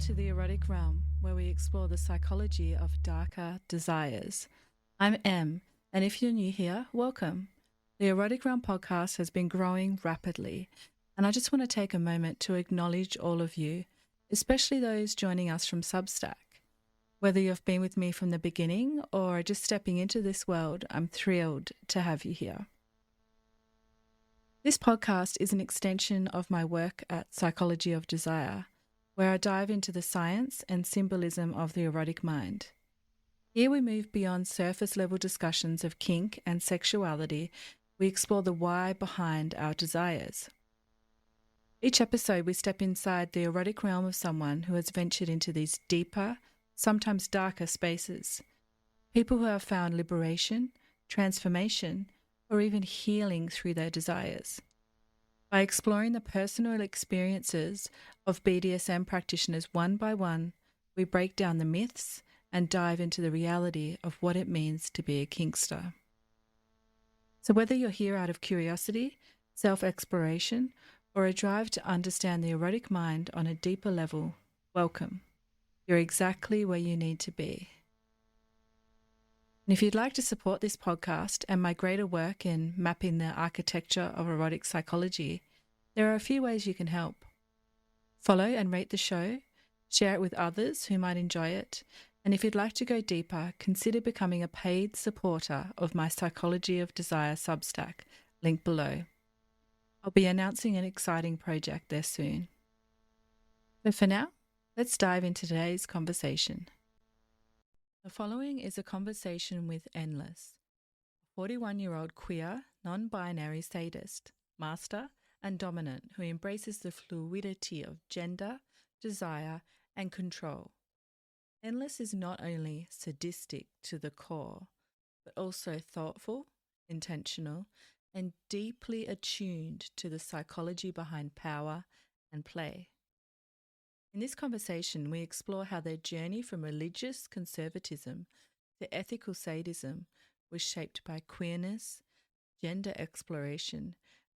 to the Erotic Realm, where we explore the psychology of darker desires. I'm Em, and if you're new here, welcome. The Erotic Realm podcast has been growing rapidly, and I just want to take a moment to acknowledge all of you, especially those joining us from Substack. Whether you've been with me from the beginning or are just stepping into this world, I'm thrilled to have you here. This podcast is an extension of my work at Psychology of Desire, where I dive into the science and symbolism of the erotic mind. Here we move beyond surface-level discussions of kink and sexuality. We explore the why behind our desires. Each episode we step inside the erotic realm of someone who has ventured into these deeper, sometimes darker spaces. People who have found liberation, transformation, or even healing through their desires. By exploring the personal experiences of BDSM practitioners one by one, we break down the myths and dive into the reality of what it means to be a kinkster. So whether you're here out of curiosity, self-exploration, or a drive to understand the erotic mind on a deeper level, welcome. You're exactly where you need to be. And if you'd like to support this podcast and my greater work in mapping the architecture of erotic psychology, there are a few ways you can help. Follow and rate the show, share it with others who might enjoy it, and if you'd like to go deeper, consider becoming a paid supporter of my Psychology of Desire Substack, link below. I'll be announcing an exciting project there soon. But for now, let's dive into today's conversation. The following is a conversation with Endless, a 41-year-old queer, non-binary sadist, master, and dominant who embraces the fluidity of gender, desire, and control. Endless is not only sadistic to the core, but also thoughtful, intentional, and deeply attuned to the psychology behind power and play. In this conversation, we explore how their journey from religious conservatism to ethical sadism was shaped by queerness, gender exploration,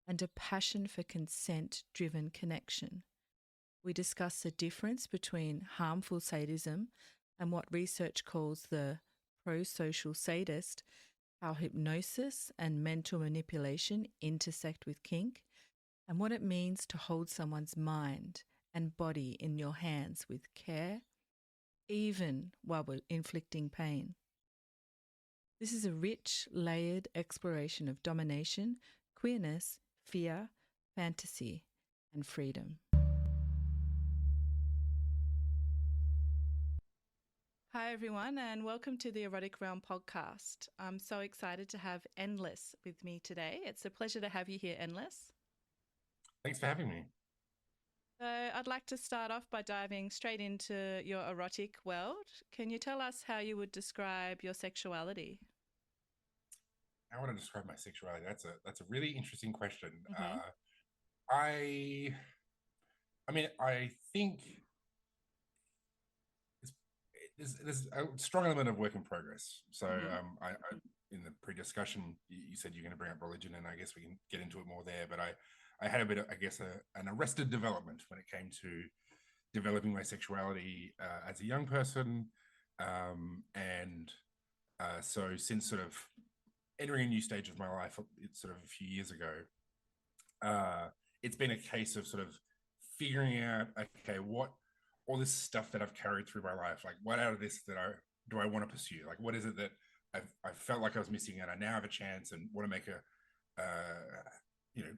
and a passion for consent-driven connection. We discuss the difference between harmful sadism and what research calls the pro-social sadist, how hypnosis and mental manipulation intersect with kink, and what it means to hold someone's mind and body in your hands with care, even while we're inflicting pain. This is a rich, layered exploration of domination, queerness, fear, fantasy, and freedom. Hi everyone, and welcome to the Erotic Realm podcast. I'm so excited to have Endless with me today. It's a pleasure to have you here, Endless. Thanks for having me. So I'd like to start off by diving straight into your erotic world. Can you tell us how you would describe your sexuality? How would I describe my sexuality? That's a really interesting question. Mm-hmm. I think there's a strong element of work in progress. So Mm-hmm. I in the pre-discussion, you said you're going to bring up religion, and I guess we can get into it more there. But I had a bit of, I guess, an arrested development when it came to developing my sexuality as a young person, so since sort of entering a new stage of my life, it's sort of a few years ago, it's been a case of sort of figuring out, okay, what all this stuff that I've carried through my life, like what out of this that I want to pursue? Like what is it that I felt like I was missing, and I now have a chance and want to make a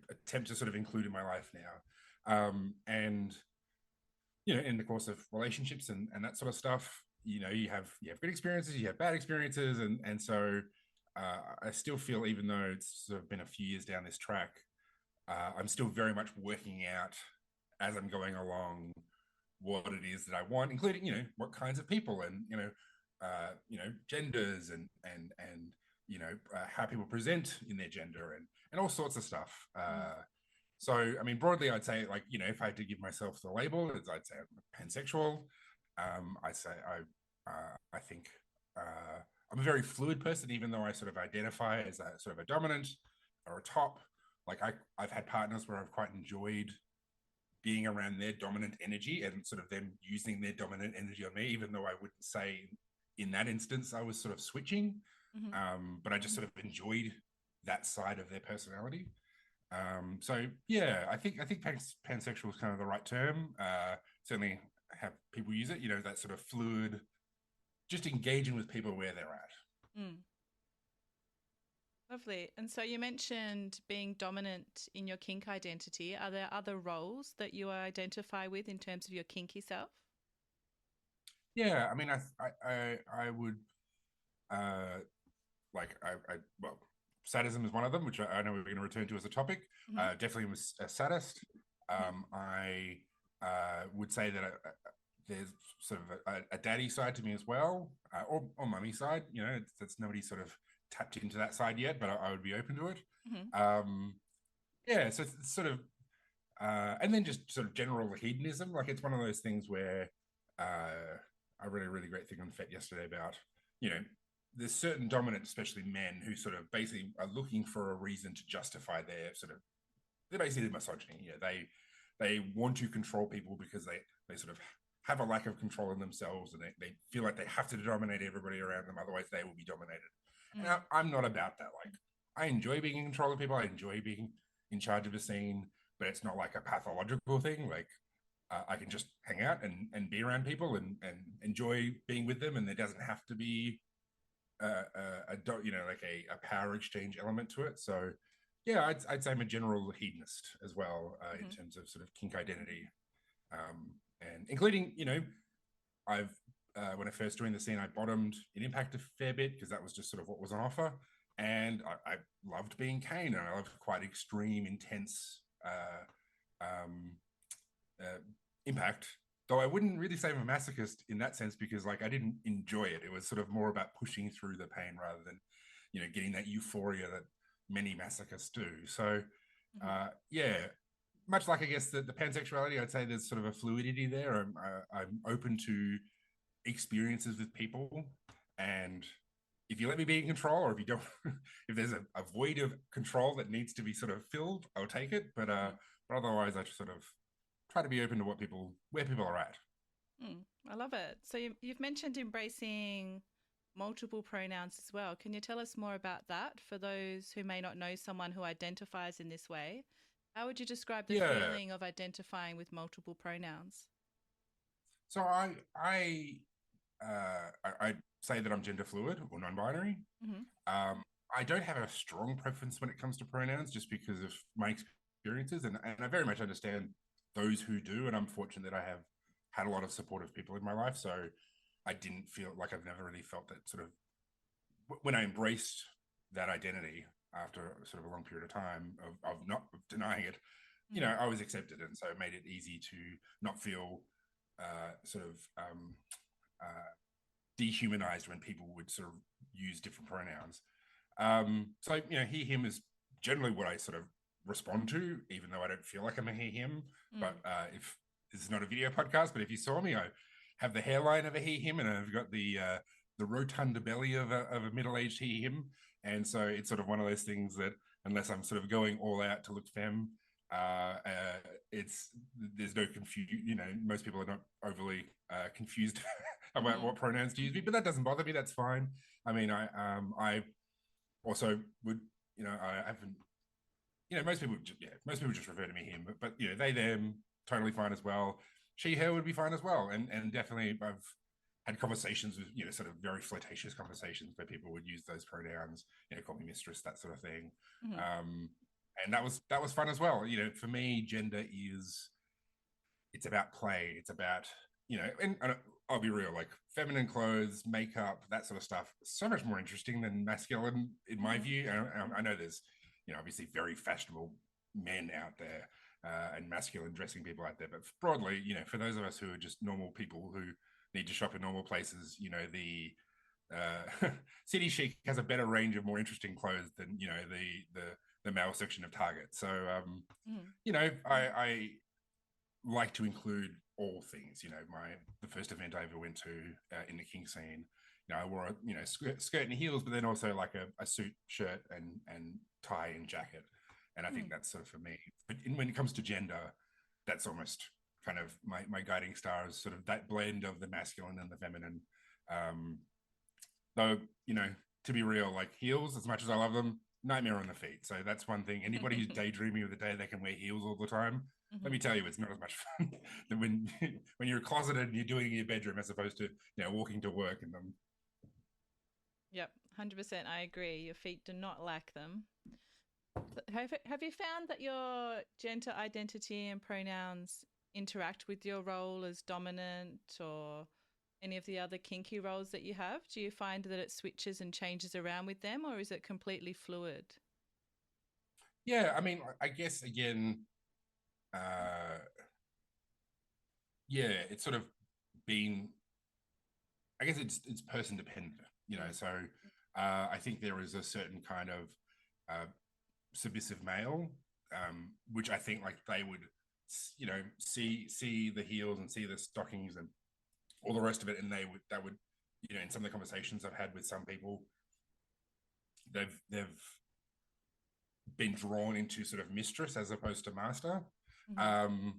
attempt to sort of include in my life now. And in the course of relationships and that sort of stuff, you have good experiences, you have bad experiences, and so I still feel, even though it's sort of been a few years down this track, I'm still very much working out as I'm going along what it is that I want, including what kinds of people, and genders, and how people present in their gender, and all sorts of stuff. So I mean, broadly, I'd say, like, if I had to give myself the label, I'd say I'm pansexual. I'd say I think I'm a very fluid person, even though I sort of identify as a sort of a dominant or a top. Like I've had partners where I've quite enjoyed being around their dominant energy and sort of them using their dominant energy on me, even though I wouldn't say in that instance I was sort of switching. But I just sort of enjoyed that side of their personality. So yeah, I think pansexual is kind of the right term. Certainly have people use it, you know, that sort of fluid, just engaging with people where they're at. Lovely. And so you mentioned being dominant in your kink identity. Are there other roles that you identify with in terms of your kinky self? Yeah, I mean, I would well, sadism is one of them, which I know we're going to return to as a topic. Definitely was a sadist. I would say that there's sort of a daddy side to me as well, or mummy side. You know, it's nobody sort of tapped into that side yet, but I would be open to it. Yeah, so it's sort of, and then just sort of general hedonism. Like it's one of those things where I read a really great thing on FET yesterday about, you know, there's certain dominant, especially men, who sort of basically are looking for a reason to justify their sort of, they're basically misogyny. You know, they want to control people because they sort of have a lack of control in themselves, and they feel like they have to dominate everybody around them, otherwise they will be dominated. And I'm not about that. Like, I enjoy being in control of people. I enjoy being in charge of a scene, but it's not like a pathological thing. Like, I can just hang out and be around people and enjoy being with them, and there doesn't have to be you know, like a power exchange element to it. So yeah, I'd say I'm a general hedonist as well, in terms of sort of kink identity, and including, you know, I've when I first joined the scene, I bottomed in Impact a fair bit because that was just sort of what was on offer, and I loved being Kane, and I loved quite extreme, intense Impact. Though I wouldn't really say I'm a masochist in that sense, because like I didn't enjoy it. It was sort of more about pushing through the pain rather than, you know, getting that euphoria that many masochists do. So yeah, much like I guess the pansexuality, I'd say there's sort of a fluidity there. I'm open to experiences with people, and if you let me be in control, or if you don't, if there's a void of control that needs to be sort of filled, I'll take it. But otherwise, I just sort of try to be open to where people are at. I love it. So you've mentioned embracing multiple pronouns as well. Can you tell us more about that for those who may not know someone who identifies in this way? How would you describe the feeling of identifying with multiple pronouns? So I say that I'm gender fluid or non-binary. I don't have a strong preference when it comes to pronouns, just because of my experiences, and I very much understand those who do, and I'm fortunate that I have had a lot of supportive people in my life. So I didn't feel like, I've never really felt that sort of, when I embraced that identity after sort of a long period of time of not denying it, you know, I was accepted, and so it made it easy to not feel sort of dehumanized when people would sort of use different pronouns. So, you know, he, him is generally what I sort of respond to, even though I don't feel like I'm a he, him. But if this is not a video podcast, but if you saw me, I have the hairline of a he, him, and I've got the rotund belly of a middle-aged he, him. And so it's sort of one of those things that, unless I'm sort of going all out to look femme, there's no confusion. You know, most people are not overly confused about what pronouns to use me, but that doesn't bother me. That's fine. I mean, I also would, you know, I haven't, you know, most people just refer to me him, but you know, they, them, totally fine as well. She, her would be fine as well, and definitely I've had conversations with, you know, sort of very flirtatious conversations where people would use those pronouns, you know, call me mistress, that sort of thing. And that was fun as well. You know, for me, gender is, it's about play. It's about, you know, and I'll be real, like feminine clothes, makeup, that sort of stuff, so much more interesting than masculine, in my view. I know there's, you know, obviously very fashionable men out there, and masculine dressing people out there, but broadly, you know, for those of us who are just normal people who need to shop in normal places, you know, the City Chic has a better range of more interesting clothes than, you know, the male section of Target. So you know, I like to include all things. You know, the first event I ever went to in the kink scene, you know, I wore a, you know, skirt and heels, but then also like a suit, shirt, and tie and jacket. And I think that's sort of for me. But when it comes to gender, that's almost kind of my guiding star, is sort of that blend of the masculine and the feminine. Though, to be real, like heels, as much as I love them, nightmare on the feet. So that's one thing. Anybody who's daydreaming of the day they can wear heels all the time, let me tell you, it's not as much fun than when you're closeted and you're doing it in your bedroom, as opposed to walking to work in them. Yep, 100%. I agree. Your feet do not like them. Have you found that your gender identity and pronouns interact with your role as dominant or any of the other kinky roles that you have? Do you find that it switches and changes around with them, or is it completely fluid? Yeah, I mean, I guess again, uh, yeah, it's sort of been. I guess it's person dependent, So I think there is a certain kind of submissive male, which I think like they would, see the heels and see the stockings and all the rest of it, and that would, in some of the conversations I've had with some people, they've been drawn into sort of mistress as opposed to master. Mm-hmm.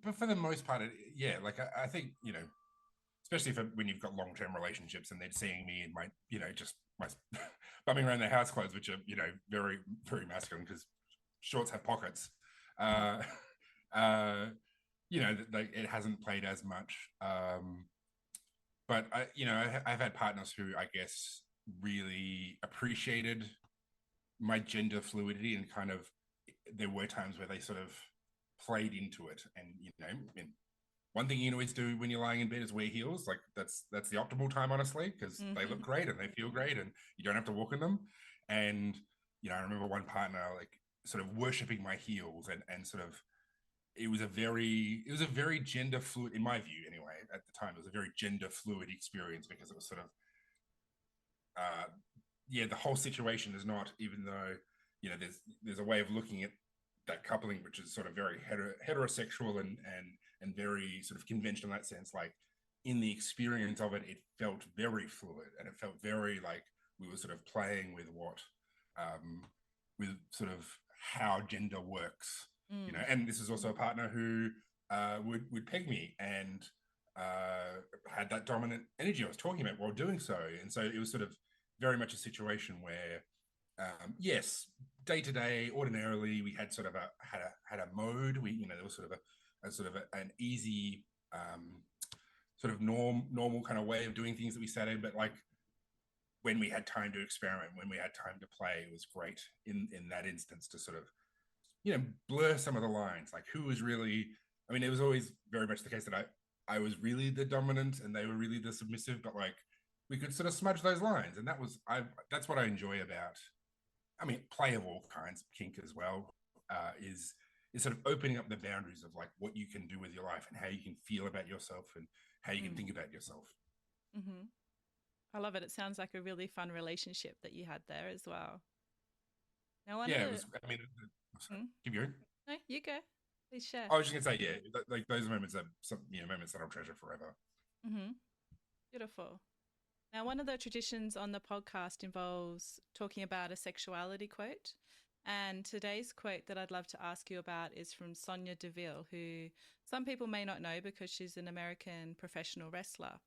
But for the most part, yeah, like I think, especially when you've got long-term relationships and they're seeing me in my, just my bumming around their house clothes, which are, very, very masculine because shorts have pockets. It hasn't played as much. But I've had partners who I guess really appreciated my gender fluidity, and kind of there were times where they sort of played into it, and one thing you can always do when you're lying in bed is wear heels. Like that's the optimal time, honestly, because they look great and they feel great and you don't have to walk in them. And I remember one partner like sort of worshipping my heels, and sort of it was a very gender fluid, in my view anyway, at the time. It was a very gender fluid experience because it was sort of the whole situation is not, even though there's a way of looking at that coupling which is sort of very heterosexual and very sort of conventional in that sense. Like in the experience of it, it felt very fluid, and it felt very like we were sort of playing with with sort of how gender works. And this is also a partner who would peg me and had that dominant energy I was talking about while doing so. And so it was sort of very much a situation where, yes, day to day, ordinarily, we had sort of had a mode. There was sort of an easy, sort of normal kind of way of doing things that we sat in. But like when we had time to experiment, when we had time to play, it was great in that instance to sort of blur some of the lines. Like who was really, I mean, it was always very much the case that I was really the dominant and they were really the submissive, but like we could sort of smudge those lines. And that's what I enjoy about, I mean, play of all kinds, kink as well, is sort of opening up the boundaries of like what you can do with your life and how you can feel about yourself and how you can think about yourself. Mm-hmm. I love it. It sounds like a really fun relationship that you had there as well. Now, one of Yeah, it the... was, I mean, sorry, Hmm? keep going. No, you go. Please share. I was just gonna say, yeah, like those moments are some, moments that I'll treasure forever. Mm-hmm. Beautiful. Now, one of the traditions on the podcast involves talking about a sexuality quote. And today's quote that I'd love to ask you about is from Sonia Deville, who some people may not know because she's an American professional wrestler.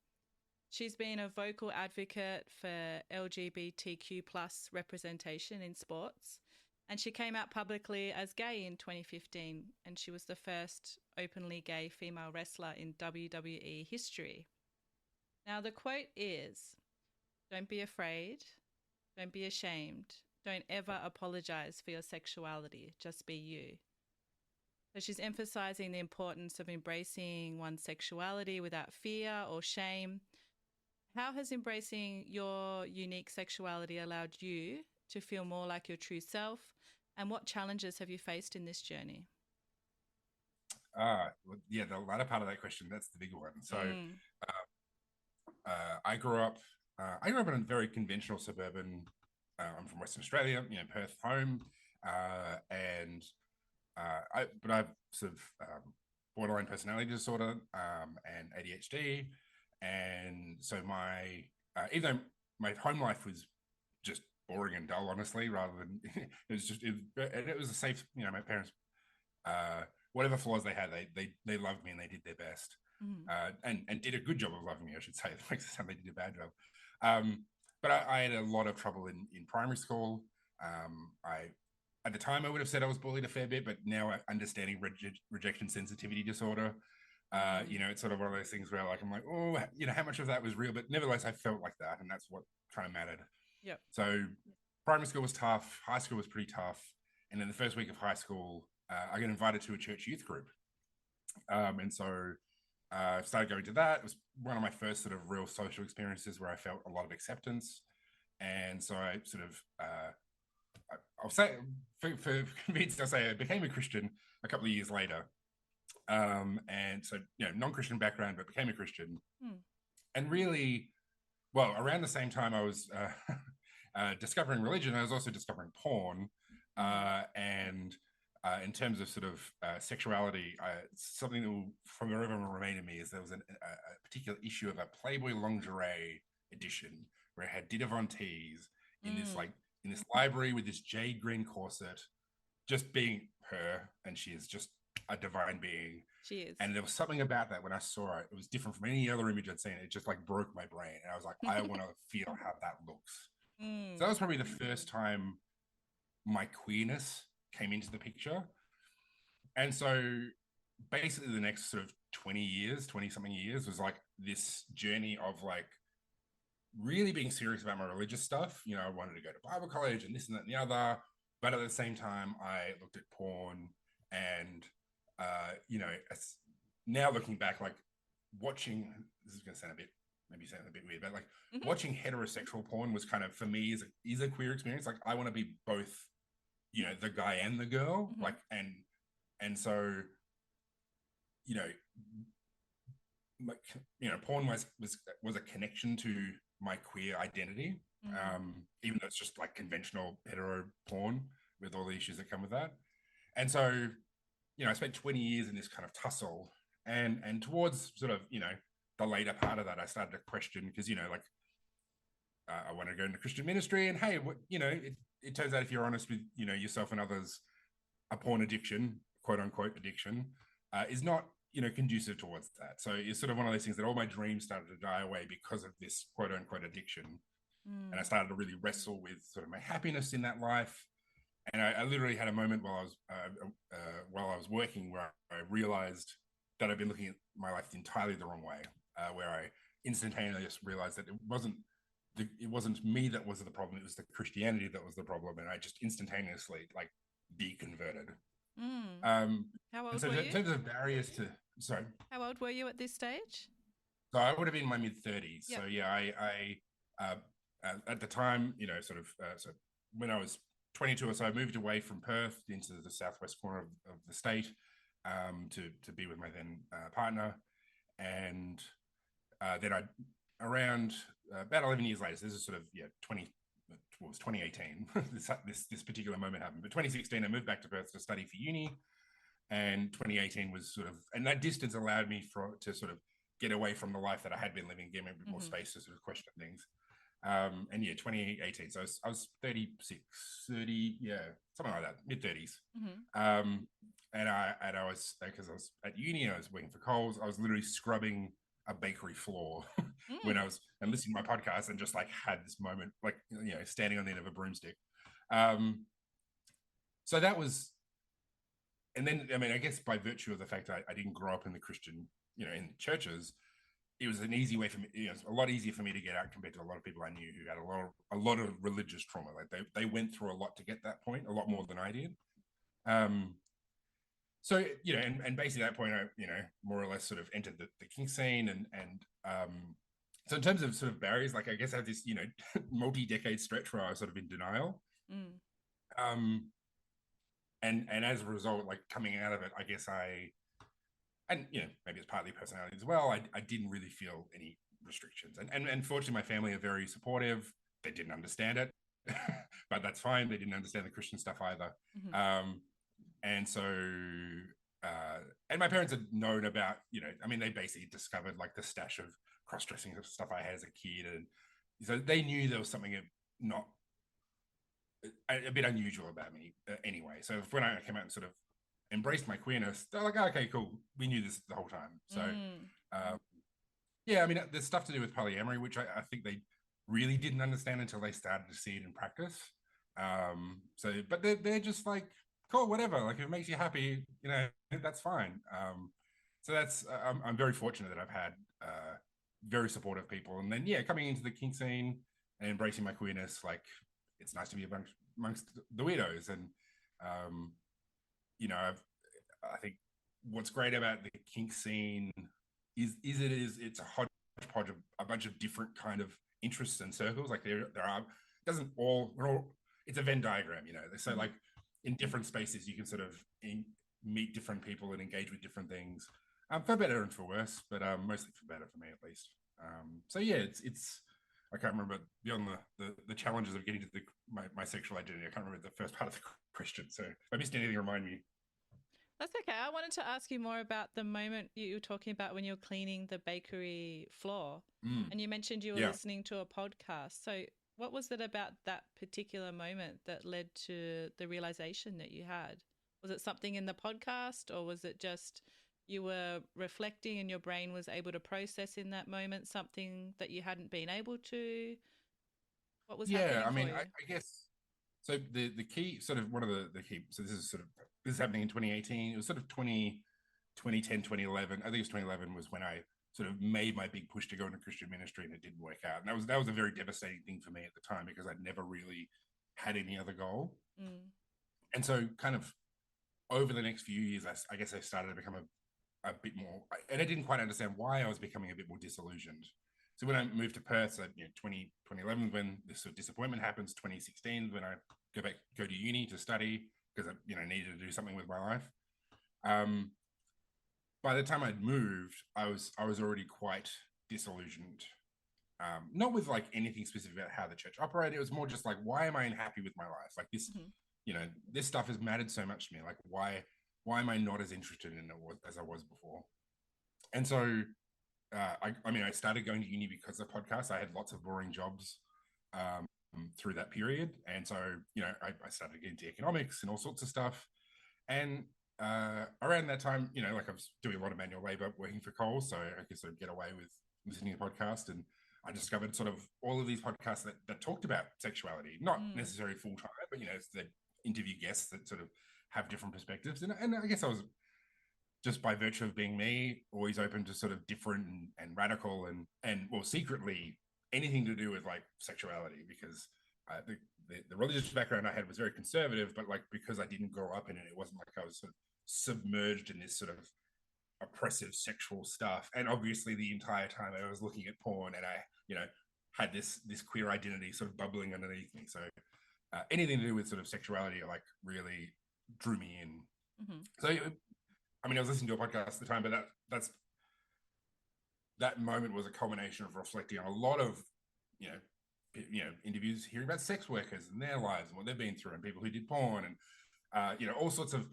She's been a vocal advocate for LGBTQ plus representation in sports, and she came out publicly as gay in 2015, and she was the first openly gay female wrestler in WWE history. Now, the quote is, "Don't be afraid, don't be ashamed, don't ever apologize for your sexuality, just be you." So she's emphasizing the importance of embracing one's sexuality without fear or shame. How has embracing your unique sexuality allowed you to feel more like your true self? And what challenges have you faced in this journey? Well, yeah, the latter part of that question, that's the big one. So Mm. I grew up. I grew up in a very conventional suburban. I'm from Western Australia, Perth home, and but I've sort of borderline personality disorder and ADHD, and so even though my home life was just boring and dull, honestly, rather than it was a safe. My parents whatever flaws they had, they loved me and they did their best, and did a good job of loving me, I should say. It makes it sound like they did a bad job. But I had a lot of trouble in primary school. I At the time, I would have said I was bullied a fair bit, but now understanding rejection sensitivity disorder, it's sort of one of those things where like I'm like, oh, how much of that was real? But nevertheless, I felt like that, and that's what kind of mattered. Yeah. So primary school was tough. High school was pretty tough. And then the first week of high school, I got invited to a church youth group. And so I started going to that. It was one of my first sort of real social experiences where I felt a lot of acceptance. And so I sort of, I'll say, for convenience, I'll say I became a Christian a couple of years later. And so, non-Christian background, but became a Christian. And really, well, around the same time I was discovering religion, I was also discovering porn. And in terms of sort of sexuality, something that will forever remain in me is there was a particular issue of a Playboy lingerie edition where it had Dita Von Teese in this library with this jade green corset, just being her, and she is just a divine being. She is. And there was something about that when I saw it. It was different from any other image I'd seen. It just like broke my brain, and I was like, I want to feel how that looks. So that was probably the first time my queerness came into the picture. And so basically the next sort of 20 something years was like this journey of like really being serious about my religious stuff. I wanted to go to Bible college and this and that and the other, but at the same time I looked at porn and now looking back, like watching, this is going to sound a bit weird, but like watching heterosexual porn was kind of, for me, is a queer experience. Like I want to be both, the guy and the girl, like, and so, porn was a connection to my queer identity, even though it's just like conventional hetero porn with all the issues that come with that. And so, I spent 20 years in this kind of tussle, and towards sort of, the later part of that, I started to question, because, I want to go into Christian ministry, and hey, it turns out if you're honest with, yourself and others, a porn addiction, quote unquote addiction, is not, conducive towards that. So it's sort of one of those things that all my dreams started to die away because of this quote unquote addiction. And I started to really wrestle with sort of my happiness in that life. And I literally had a moment while I was working where I realized that I'd been looking at my life entirely the wrong way, where I instantaneously just realized that it wasn't me that was the problem, it was the Christianity that was the problem, and I just instantaneously like deconverted. How old so were you? In terms of barriers to, sorry. How old were you at this stage? So I would have been in my mid-30s. Yep. So yeah, I at the time, so when I was 22 or so, I moved away from Perth into the southwest corner of the state, to be with my then partner, and then around about 11 years later, so this is sort of 2018. this particular moment happened, but 2016 I moved back to Perth to study for uni, and 2018 was sort of, and that distance allowed me to sort of get away from the life that I had been living, give me a bit more space to sort of question things. And 2018, so I was 36, 30, something like that, mid-30s. And I was, because I was at uni, I was working for Coles, I was literally scrubbing a bakery floor when I was and listening to my podcast, and just like had this moment, like, standing on the end of a broomstick. So that was, and then, I mean, I guess by virtue of the fact that I didn't grow up in the Christian, in churches, it was an easy way for me, a lot easier for me to get out compared to a lot of people I knew who had a lot of religious trauma. Like they went through a lot to get that point, a lot more than I did. So, and basically at that point, I, more or less sort of entered the kink scene. And so in terms of sort of barriers, like I guess I had this, multi-decade stretch where I was sort of in denial. And as a result, like coming out of it, I guess and maybe it's partly personality as well, I didn't really feel any restrictions. And fortunately, my family are very supportive. They didn't understand it, but that's fine. They didn't understand the Christian stuff either. And so, and my parents had known about, I mean, they basically discovered like the stash of cross-dressing stuff I had as a kid. And so they knew there was something not a bit unusual about me anyway. So when I came out and sort of embraced my queerness, they're like, oh, okay, cool, we knew this the whole time. So Mm. yeah, I mean, there's stuff to do with polyamory, which I think they really didn't understand until they started to see it in practice. So, but they're just like, cool, whatever. Like, if it makes you happy, that's fine. So I'm very fortunate that I've had very supportive people, and then yeah, coming into the kink scene and embracing my queerness, like it's nice to be amongst the weirdos, and um, I think what's great about the kink scene it's a hodgepodge of a bunch of different kind of interests and circles. Like there are doesn't all we're all it's a Venn diagram, So like in different spaces you can sort of meet different people and engage with different things, for better and for worse, but mostly for better for me at least. So yeah, it's I can't remember beyond the challenges of getting to my sexual identity. I can't remember the first part of the question. So if I missed anything, remind me. That's okay. I wanted to ask you more about the moment you were talking about when you were cleaning the bakery floor. And you mentioned you were Yeah. listening to a podcast. So, what was it about that particular moment that led to the realization that you had? Was it something in the podcast, or was it just you were reflecting and your brain was able to process in that moment something that you hadn't been able to? What was Yeah, happening I for mean, you? I guess so. The key sort of one of the key. So this is happening in 2018. It was sort of 2010, 2011. I think it was 2011 was when I sort of made my big push to go into Christian ministry, and it didn't work out. And that was a very devastating thing for me at the time because I'd never really had any other goal. Mm. And so, kind of over the next few years, I guess I started to become a bit more, and I didn't quite understand why I was becoming a bit more disillusioned. So when I moved to Perth, so 2011, when this sort of disappointment happens, 2016, when I go to uni to study because I needed to do something with my life. Um, by the time I'd moved, I was already quite disillusioned. Not with like anything specific about how the church operated. It was more just like, why am I unhappy with my life? Like this, Mm-hmm. this stuff has mattered so much to me. Like why am I not as interested in it as I was before? And so I started going to uni because of podcasts. I had lots of boring jobs um, through that period. And so, I started getting into economics and all sorts of stuff. And around that time, like I was doing a lot of manual labor working for Coles. So I could sort of get away with listening to podcasts. And I discovered sort of all of these podcasts that talked about sexuality, not Mm. necessarily full time, but, they interview guests that sort of have different perspectives. And I guess I was just by virtue of being me, always open to sort of different and radical and well, secretly anything to do with like sexuality, because the religious background I had was very conservative, but like because I didn't grow up in it, it wasn't like I was sort of submerged in this sort of oppressive sexual stuff. And obviously, the entire time I was looking at porn, and I, had this queer identity sort of bubbling underneath me. So anything to do with sort of sexuality, like really drew me in. Mm-hmm. So I mean, I was listening to a podcast at the time, but that moment was a culmination of reflecting on a lot of, you know, interviews, hearing about sex workers and their lives and what they've been through, and people who did porn, and all sorts of,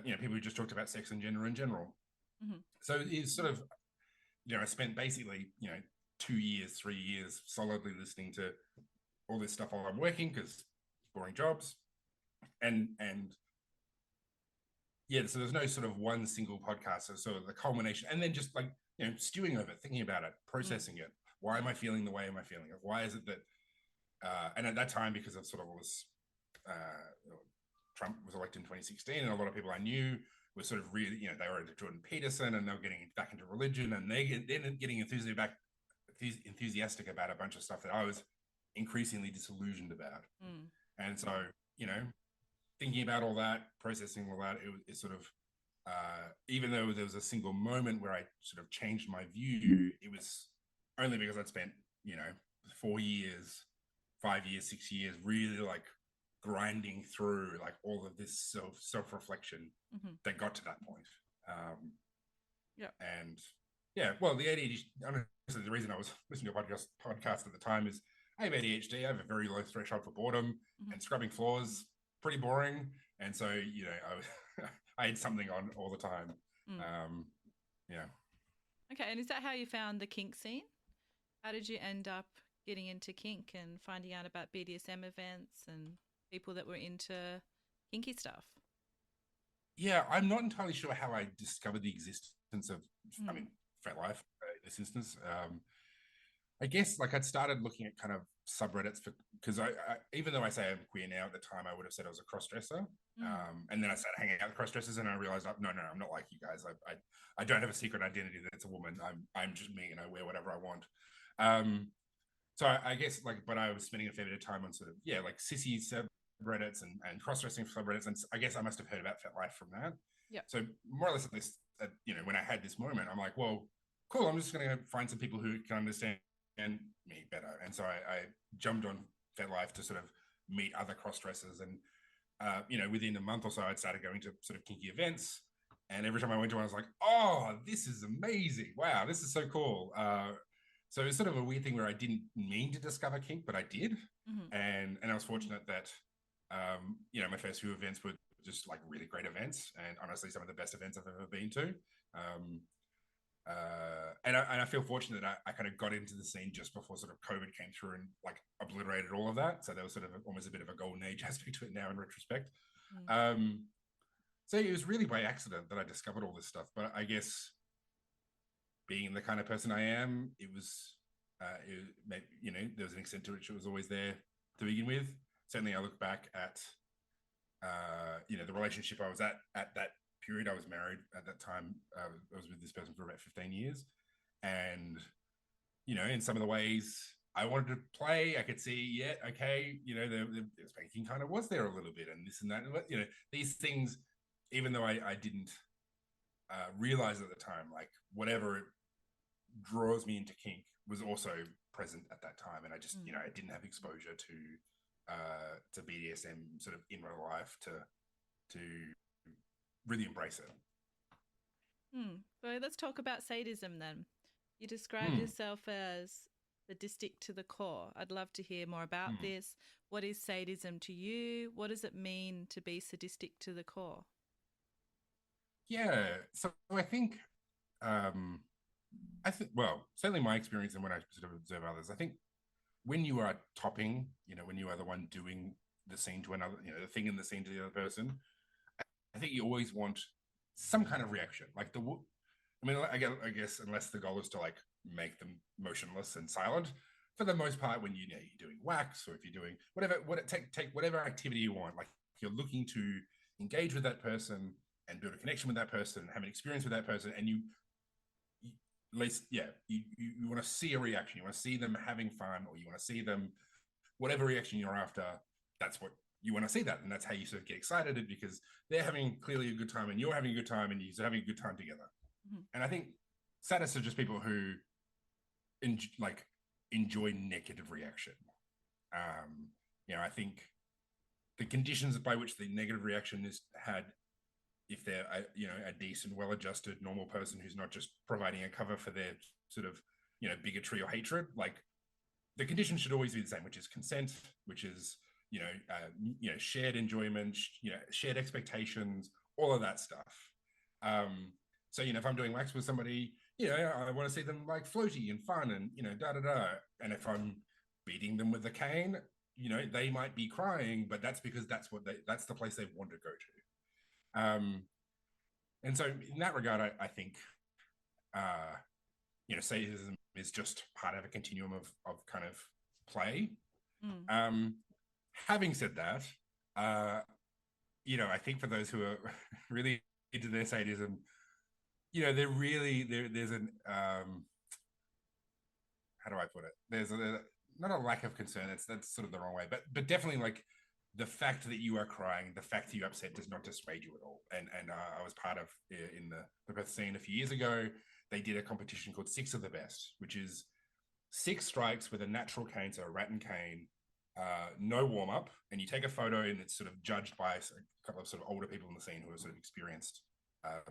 people who just talked about sex and gender in general. Mm-hmm. So it's sort of, I spent basically, 2 years, 3 years solidly listening to all this stuff while I'm working because boring jobs, and yeah, so there's no sort of one single podcast. So sort of the culmination, and then just like stewing over it, thinking about it, processing it. Why am I feeling the way am I feeling? Why is it that? And at that time, because of sort of all this, Trump was elected in 2016, and a lot of people I knew were sort of really, they were into Jordan Peterson, and they were getting back into religion, and they're getting enthusiastic about a bunch of stuff that I was increasingly disillusioned about. Mm. And so, thinking about all that, processing all that, it sort of, even though there was a single moment where I sort of changed my view, it was only because I'd spent, 4 years, 5 years, 6 years, really like grinding through like all of this self-reflection that got to that point. Yeah. And yeah, well, the ADHD, honestly, the reason I was listening to a podcast at the time is I have ADHD. I have a very low threshold for boredom, and scrubbing floors pretty boring. And so, I had something on all the time. Yeah. Okay, and is that how you found the kink scene? How did you end up getting into kink and finding out about BDSM events and people that were into kinky stuff? Yeah, I'm not entirely sure how I discovered the existence of, I Mm. mean, Fat Life in this instance. I guess like I'd started looking at kind of subreddits for, because even though I say I'm queer now, at the time I would have said I was a crossdresser. Mm. And then I started hanging out with crossdressers, and I realized, no, I'm not like you guys. I don't have a secret identity that's a woman. I'm just me, and I wear whatever I want. Um, so I guess like, but I was spending a fair bit of time on sort of, yeah, like sissy subreddits and cross-dressing subreddits, and I guess I must have heard about Fat Life from that. Yep. So more or less at this, when I had this moment, I'm like, well, cool, I'm just going to find some people who can understand me better. And so I jumped on Fat Life to sort of meet other cross-dressers, and within a month or so, I'd started going to sort of kinky events. And every time I went to one, I was like, oh, this is amazing. Wow, this is so cool. So it's sort of a weird thing where I didn't mean to discover kink, but I did. Mm-hmm. And I was fortunate that, my first few events were just like really great events, and honestly, some of the best events I've ever been to. And I feel fortunate that I kind of got into the scene just before sort of COVID came through and like obliterated all of that. So there was sort of almost a bit of a golden age aspect to it now in retrospect. Mm. So it was really by accident that I discovered all this stuff. But I guess being the kind of person I am, there was an extent to which it was always there to begin with. Certainly, I look back at, the relationship I was at that period. I was married at that time. I was with this person for about 15 years. And, in some of the ways I wanted to play, I could see, yeah, okay, the spanking kind of was there a little bit and this and that. But, these things, even though I didn't realize at the time, like whatever draws me into kink was also present at that time. And I just, I didn't have exposure to BDSM sort of in real life to really embrace it. So let's talk about sadism then. You describe Mm. yourself as sadistic to the core. I'd love to hear more about Mm. this. What is sadism to you? What does it mean to be sadistic to the core? Yeah. So I think, um, well, certainly my experience and when I sort of observe others, I think when you are topping, when you are the one doing the scene to another, the thing in the scene to the other person, I think you always want some kind of reaction. Like I guess unless the goal is to like make them motionless and silent, for the most part, when you're doing wax or if you're doing whatever, take whatever activity you want, like you're looking to engage with that person and build a connection with that person, have an experience with that person, and at least, yeah, you want to see a reaction. You want to see them having fun, or you want to see them, whatever reaction you're after, that's what you want to see that. And that's how you sort of get excited because they're having clearly a good time and you're having a good time and you're having a good time together. Mm-hmm. And I think sadists are just people who enjoy negative reaction. I think the conditions by which the negative reaction is had, if they're a decent, well-adjusted, normal person who's not just providing a cover for their sort of bigotry or hatred, like the conditions should always be the same, which is consent, which is shared enjoyment, shared expectations, all of that stuff. So if I'm doing wax with somebody, I want to see them like floaty and fun and da da da. And if I'm beating them with a cane, they might be crying, but that's because that's the place they want to go to. And so in that regard, I think sadism is just part of a continuum of kind of play. Mm. Having said that, I think for those who are really into their sadism, they're really there's an how do I put it? There's not a lack of concern. That's sort of the wrong way, but definitely like the fact that you are crying, the fact that you're upset does not dissuade you at all. And I was part of in the Perth scene a few years ago. They did a competition called Six of the Best, which is 6 strikes with a natural cane, so a rattan cane, no warm up, and you take a photo, and it's sort of judged by a couple of sort of older people in the scene who are sort of experienced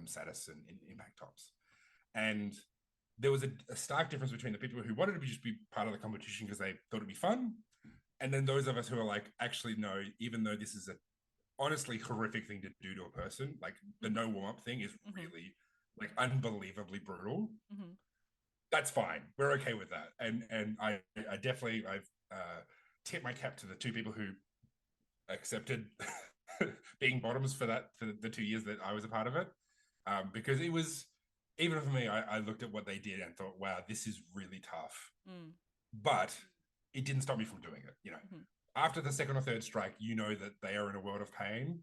sadists and impact tops. And there was a stark difference between the people who wanted to just be part of the competition because they thought it'd be fun, and then those of us who are like, actually, no, even though this is a honestly horrific thing to do to a person, like the no warm up thing is really like unbelievably brutal. Mm-hmm. That's fine. We're okay with that. And I definitely I've tipped my cap to the 2 people who accepted being bottoms for the 2 years that I was a part of it, because it was, even for me, I looked at what they did and thought, wow, this is really tough. But it didn't stop me from doing it. After the second or third strike, that they are in a world of pain,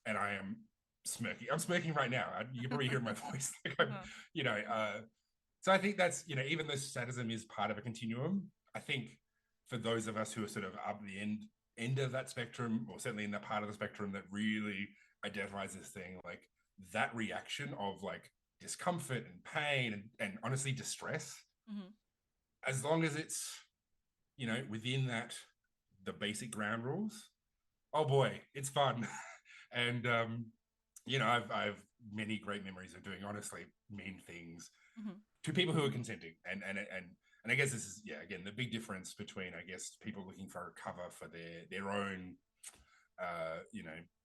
and I am smirking. I'm smirking right now. You can probably hear my voice. So I think that's, even though sadism is part of a continuum, I think for those of us who are sort of up the end of that spectrum, or certainly in that part of the spectrum that really identifies this thing, like that reaction of like discomfort and pain and honestly distress, as long as it's, within the basic ground rules, oh boy, it's fun. And, I've many great memories of doing honestly mean things to people who are consenting. And I guess this is, again, the big difference between, I guess, people looking for a cover for their own,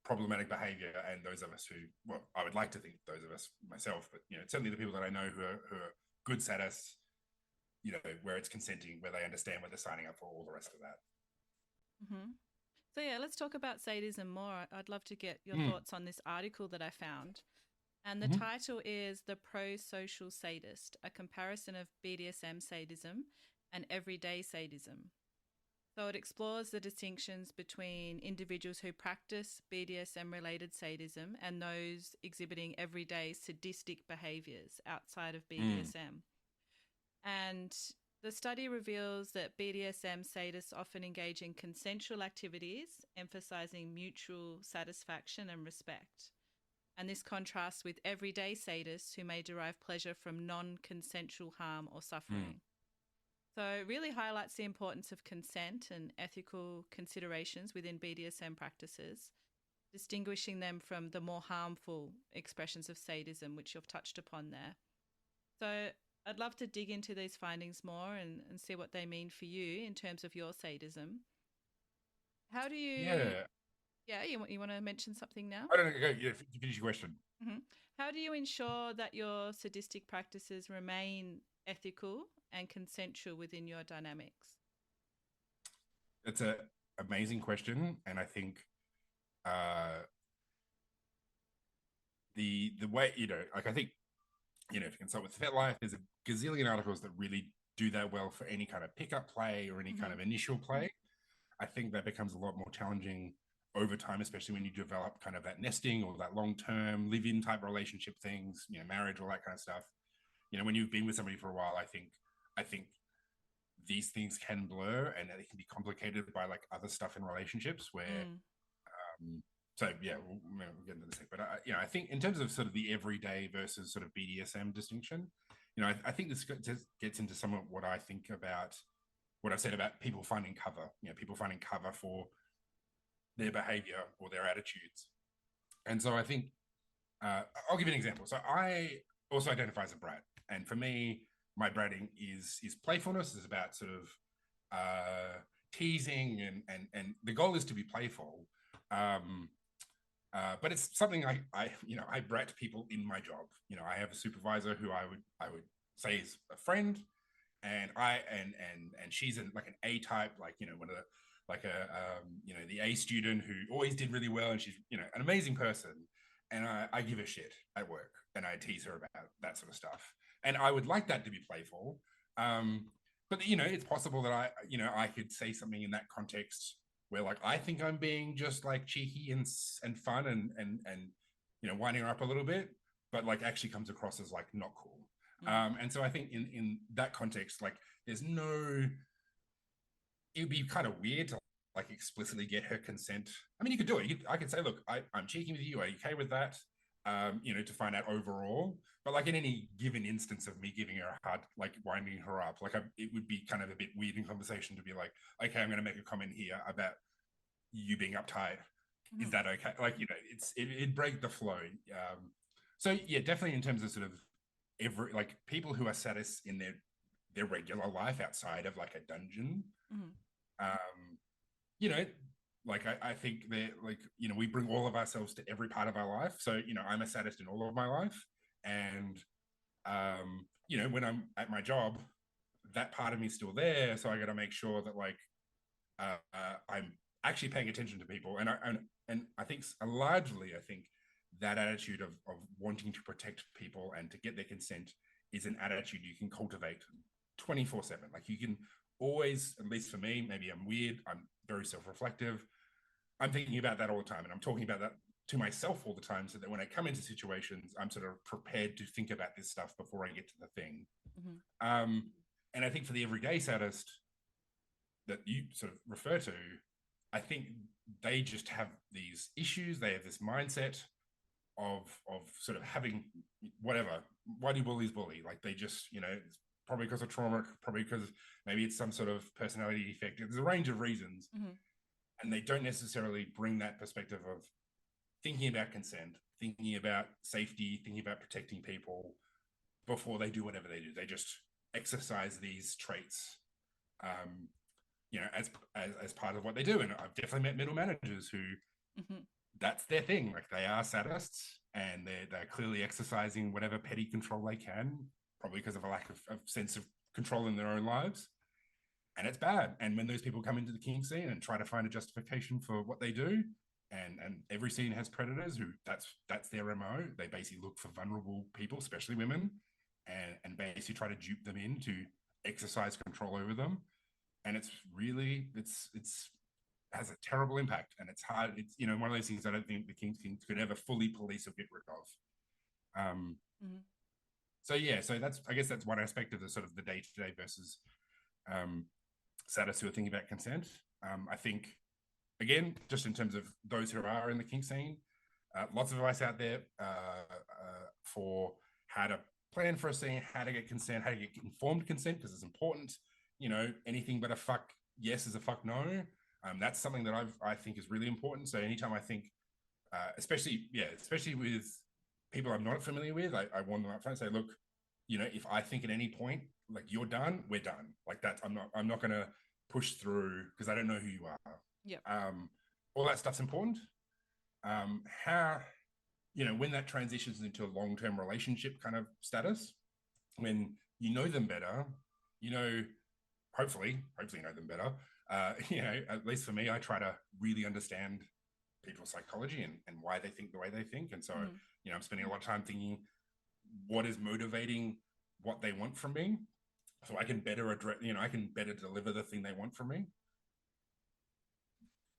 problematic behavior, and those of us who, well, I would like to think those of us, myself, but, certainly the people that I know who are good sadists, where it's consenting, where they understand what they're signing up for, all the rest of that. So let's talk about sadism more. I'd love to get your thoughts on this article that I found. And the title is The Pro-Social Sadist, a comparison of BDSM sadism and everyday sadism. So it explores the distinctions between individuals who practice BDSM-related sadism and those exhibiting everyday sadistic behaviors outside of BDSM. And the study reveals that BDSM sadists often engage in consensual activities, emphasizing mutual satisfaction and respect. And this contrasts with everyday sadists who may derive pleasure from non-consensual harm or suffering. So it really highlights the importance of consent and ethical considerations within BDSM practices, distinguishing them from the more harmful expressions of sadism, which you've touched upon there. So I'd love to dig into these findings more and see what they mean for you in terms of your sadism. How do you... Yeah, you want to mention something now? I don't know. Go, finish your question. How do you ensure that your sadistic practices remain ethical and consensual within your dynamics? It's an amazing question, and I think the way, I think, if you consult with FetLife, there's a gazillion articles that really do that well for any kind of pickup play or any kind of initial play. I think that becomes a lot more challenging over time, especially when you develop kind of that nesting or that long-term live-in type relationship things, marriage, all that kind of stuff. When you've been with somebody for a while, I think these things can blur, and they can be complicated by like other stuff in relationships where, so yeah, we'll get into this thing. But I think in terms of sort of the everyday versus sort of BDSM distinction, I think this gets into some of what I think about what I've said about people finding cover, people finding cover for their behavior or their attitudes. And so I think, I'll give you an example. So I also identify as a brat. And for me, my bratting is playfulness. Is about sort of teasing, and the goal is to be playful. But it's something I brat people in my job. I have a supervisor who I would say is a friend, and she's like an A type, like one of the, like the A student who always did really well, and she's an amazing person, and I give a shit at work, and I tease her about that sort of stuff, and I would like that to be playful, but it's possible that I could say something in that context where like I think I'm being just like cheeky and fun and winding her up a little bit, but like actually comes across as like not cool. And so I think in that context, like there's no, it would be kind of weird to like explicitly get her consent. I mean, you could do it. I could say, look, I'm cheeking with you. Are you okay with that? To find out overall. But like in any given instance of me giving her a hard, like winding her up, like it would be kind of a bit weird in conversation to be like, okay, I'm going to make a comment here about you being uptight. Is that okay? Like, it'd break the flow. So yeah, definitely in terms of sort of like people who are sadists in their regular life outside of like a dungeon, like I think that like we bring all of ourselves to every part of our life. So I'm a sadist in all of my life, and when I'm at my job, that part of me is still there. So I got to make sure that like I'm actually paying attention to people, and I think largely, I think that attitude of wanting to protect people and to get their consent is an attitude you can cultivate 24/7. Like you can always, at least for me, maybe I'm weird, I'm very self-reflective, I'm thinking about that all the time, and I'm talking about that to myself all the time, so that when I come into situations, I'm sort of prepared to think about this stuff before I get to the thing. And I think for the everyday sadist that you sort of refer to, I think they just have these issues. They have this mindset of sort of having whatever. Why do bullies bully? Like they just, it's probably because of trauma, probably because maybe it's some sort of personality defect. There's a range of reasons. And they don't necessarily bring that perspective of thinking about consent, thinking about safety, thinking about protecting people before they do whatever they do. They just exercise these traits, as part of what they do. And I've definitely met middle managers who that's their thing. Like they are sadists, and they're clearly exercising whatever petty control they can, probably because of a lack of sense of control in their own lives. And it's bad. And when those people come into the kink scene and try to find a justification for what they do, and every scene has predators who that's their MO. They basically look for vulnerable people, especially women, and basically try to dupe them in to exercise control over them. And it's has a terrible impact, and it's hard. It's one of those things I don't think the kink could ever fully police or get rid of. So I guess that's one aspect of the sort of the day-to-day versus sadists who are thinking about consent. I think, again, just in terms of those who are in the kink scene, lots of advice out there for how to plan for a scene, how to get consent, how to get informed consent, because it's important. Anything but a fuck yes is a fuck no. That's something that I think is really important. So anytime I think, especially with people I'm not familiar with, I warn them up front, say, look, if I think at any point like you're done, we're done. Like that's I'm not going to push through because I don't know who you are. Yeah. All that stuff's important. How when that transitions into a long-term relationship kind of status, when you know them better, hopefully you know them better. At least for me, I try to really understand people's psychology and why they think the way they think. And so, I'm spending a lot of time thinking what is motivating what they want from me, so I can better address, I can better deliver the thing they want from me.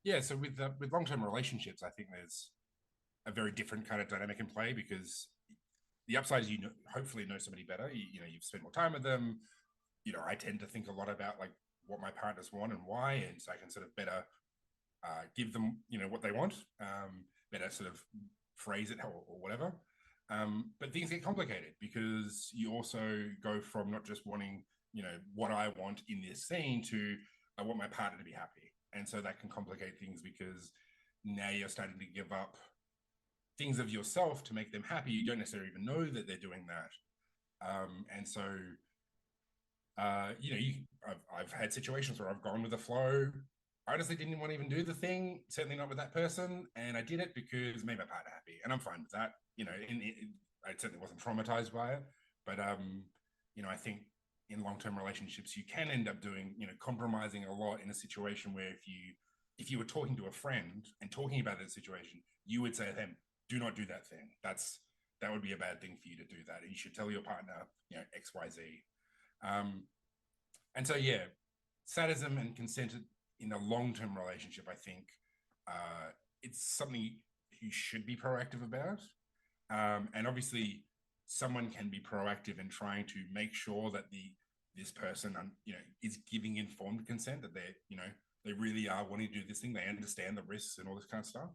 Yeah. So with long-term relationships, I think there's a very different kind of dynamic in play, because the upside is, hopefully know somebody better. You've spent more time with them. I tend to think a lot about like what my partners want and why, and so I can sort of better give them, what they want, better sort of phrase it or whatever. But things get complicated because you also go from not just wanting, what I want in this scene to I want my partner to be happy. And so that can complicate things because now you're starting to give up things of yourself to make them happy. You don't necessarily even know that they're doing that. And so, I've had situations where I've gone with the flow. I honestly didn't want to even do the thing, certainly not with that person. And I did it because it made my partner happy. And I'm fine with that. I certainly wasn't traumatized by it. But, I think in long-term relationships, you can end up doing, compromising a lot in a situation where if you were talking to a friend and talking about that situation, you would say to them, do not do that thing. That would be a bad thing for you to do that. You should tell your partner, X, Y, Z. And so, yeah, sadism and consent in a long-term relationship, I think it's something you should be proactive about. And obviously, someone can be proactive in trying to make sure that this person, is giving informed consent, that they really are wanting to do this thing. They understand the risks and all this kind of stuff.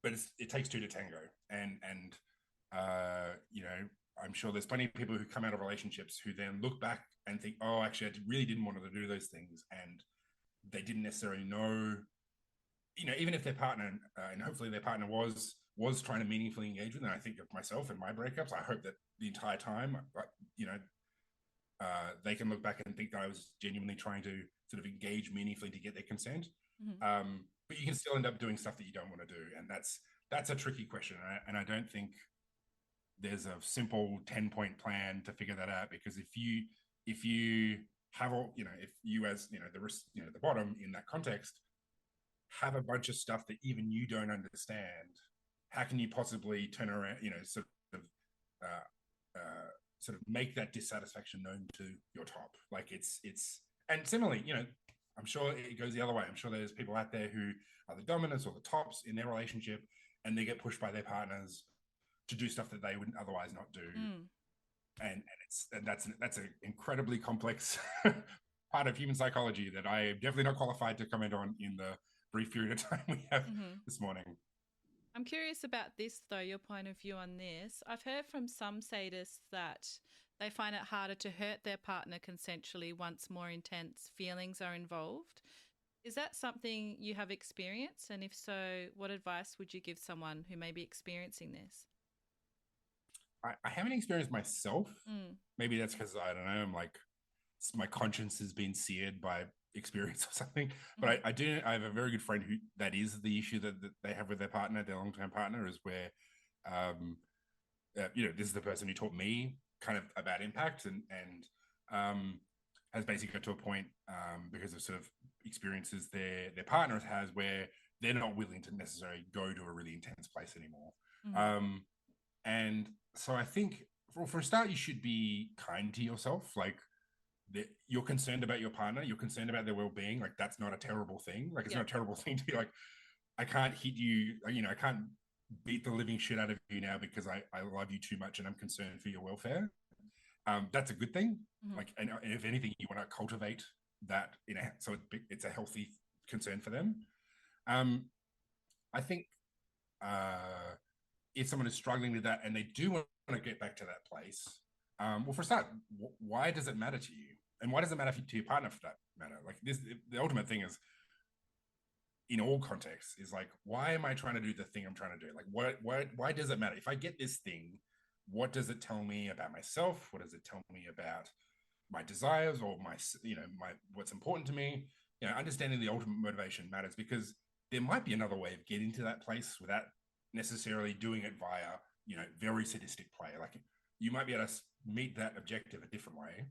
But it takes two to tango, and I'm sure there's plenty of people who come out of relationships who then look back and think, oh, actually, I really didn't want to do those things, and they didn't necessarily know, even if their partner, and hopefully their partner was trying to meaningfully engage with them. I think of myself and my breakups, I hope that the entire time, they can look back and think that I was genuinely trying to sort of engage meaningfully to get their consent. But you can still end up doing stuff that you don't want to do. And that's a tricky question. And I don't think there's a simple 10-point plan to figure that out, because if you have all, if you as, the bottom in that context have a bunch of stuff that even you don't understand, how can you possibly turn around, sort of make that dissatisfaction known to your top? Like it's and similarly, I'm sure it goes the other way. I'm sure there's people out there who are the dominants or the tops in their relationship, and they get pushed by their partners to do stuff that they would otherwise not do. And that's an incredibly complex part of human psychology that I am definitely not qualified to comment on in the brief period of time we have this morning. I'm curious about this, though, your point of view on this. I've heard from some sadists that they find it harder to hurt their partner consensually once more intense feelings are involved. Is that something you have experienced? And if so, what advice would you give someone who may be experiencing this? I haven't experienced myself. Maybe that's because, I don't know, I'm like, my conscience has been seared by experience or something. But I have a very good friend who that is the issue that they have with their partner, their long-term partner, is where, this is the person who taught me kind of about impact and has basically got to a point because of sort of experiences their partner has where they're not willing to necessarily go to a really intense place anymore. And so I think for a start, you should be kind to yourself. Like, you're concerned about your partner, you're concerned about their well-being. Like, that's not a terrible thing. Like, it's not a terrible thing to be like, I can't hit you, I can't beat the living shit out of you now because I love you too much and I'm concerned for your welfare. That's a good thing. Like, and if anything, you want to cultivate that so it's a healthy concern for them. I think if someone is struggling with that and they do want to get back to that place, well, for a start, why does it matter to you? And why does it matter to your partner for that matter? Like, the ultimate thing is, in all contexts, is like, why am I trying to do the thing I'm trying to do? Like, why does it matter? If I get this thing, what does it tell me about myself? What does it tell me about my desires or my what's important to me? Understanding the ultimate motivation matters, because there might be another way of getting to that place without necessarily doing it via, very sadistic play. Like, you might be able to meet that objective a different way.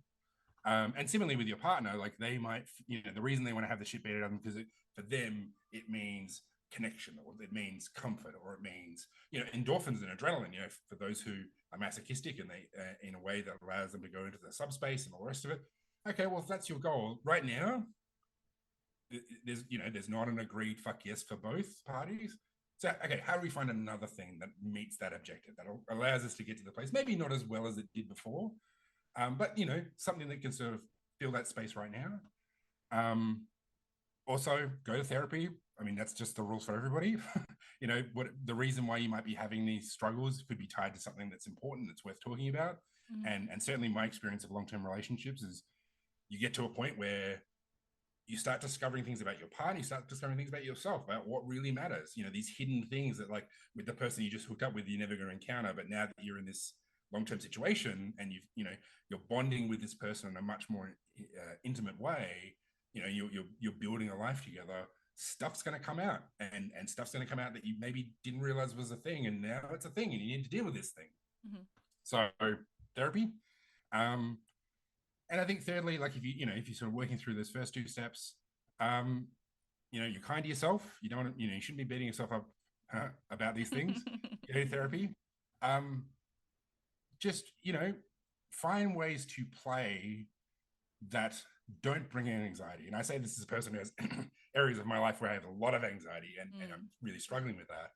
And similarly with your partner, like, they might, the reason they want to have the shit beat out of them because for them it means connection, or it means comfort, or it means, endorphins and adrenaline, for those who are masochistic, and they in a way that allows them to go into the subspace and all the rest of it. Okay, well, if that's your goal right now, there's not an agreed fuck yes for both parties. So, okay, how do we find another thing that meets that objective, that allows us to get to the place, maybe not as well as it did before, but something that can sort of fill that space right now. Also, go to therapy. I mean, that's just the rules for everybody. What the reason why you might be having these struggles could be tied to something that's important, that's worth talking about. And certainly my experience of long-term relationships is, you get to a point where you start discovering things about your partner, you start discovering things about yourself, about what really matters. These hidden things that, like, with the person you just hooked up with, you're never going to encounter. But now that you're in this long-term situation and you're bonding with this person in a much more intimate way, you're building a life together, stuff's going to come out, and stuff's going to come out that you maybe didn't realize was a thing, and now it's a thing, and you need to deal with this thing. So therapy. And I think thirdly, like, if you're sort of working through those first two steps, you're kind to yourself. You don't want to, you shouldn't be beating yourself up about these things. Go to therapy. Just, find ways to play that don't bring in anxiety. And I say this as a person who has areas of my life where I have a lot of anxiety, and I'm really struggling with that.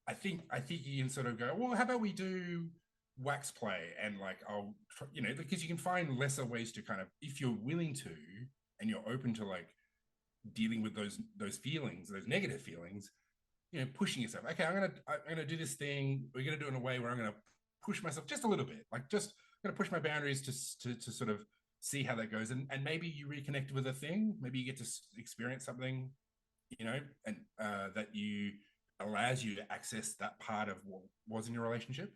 I think you can sort of go, well, how about we do wax play, and like, I'll because you can find lesser ways to kind of, if you're willing to and you're open to, like, dealing with those feelings, those negative feelings, pushing yourself. Okay, I'm gonna do this thing. We're gonna do it in a way where I'm gonna push myself just a little bit, like, just gonna push my boundaries to sort of see how that goes, and maybe you reconnect with a thing, maybe you get to experience something, and that allows you to access that part of what was in your relationship.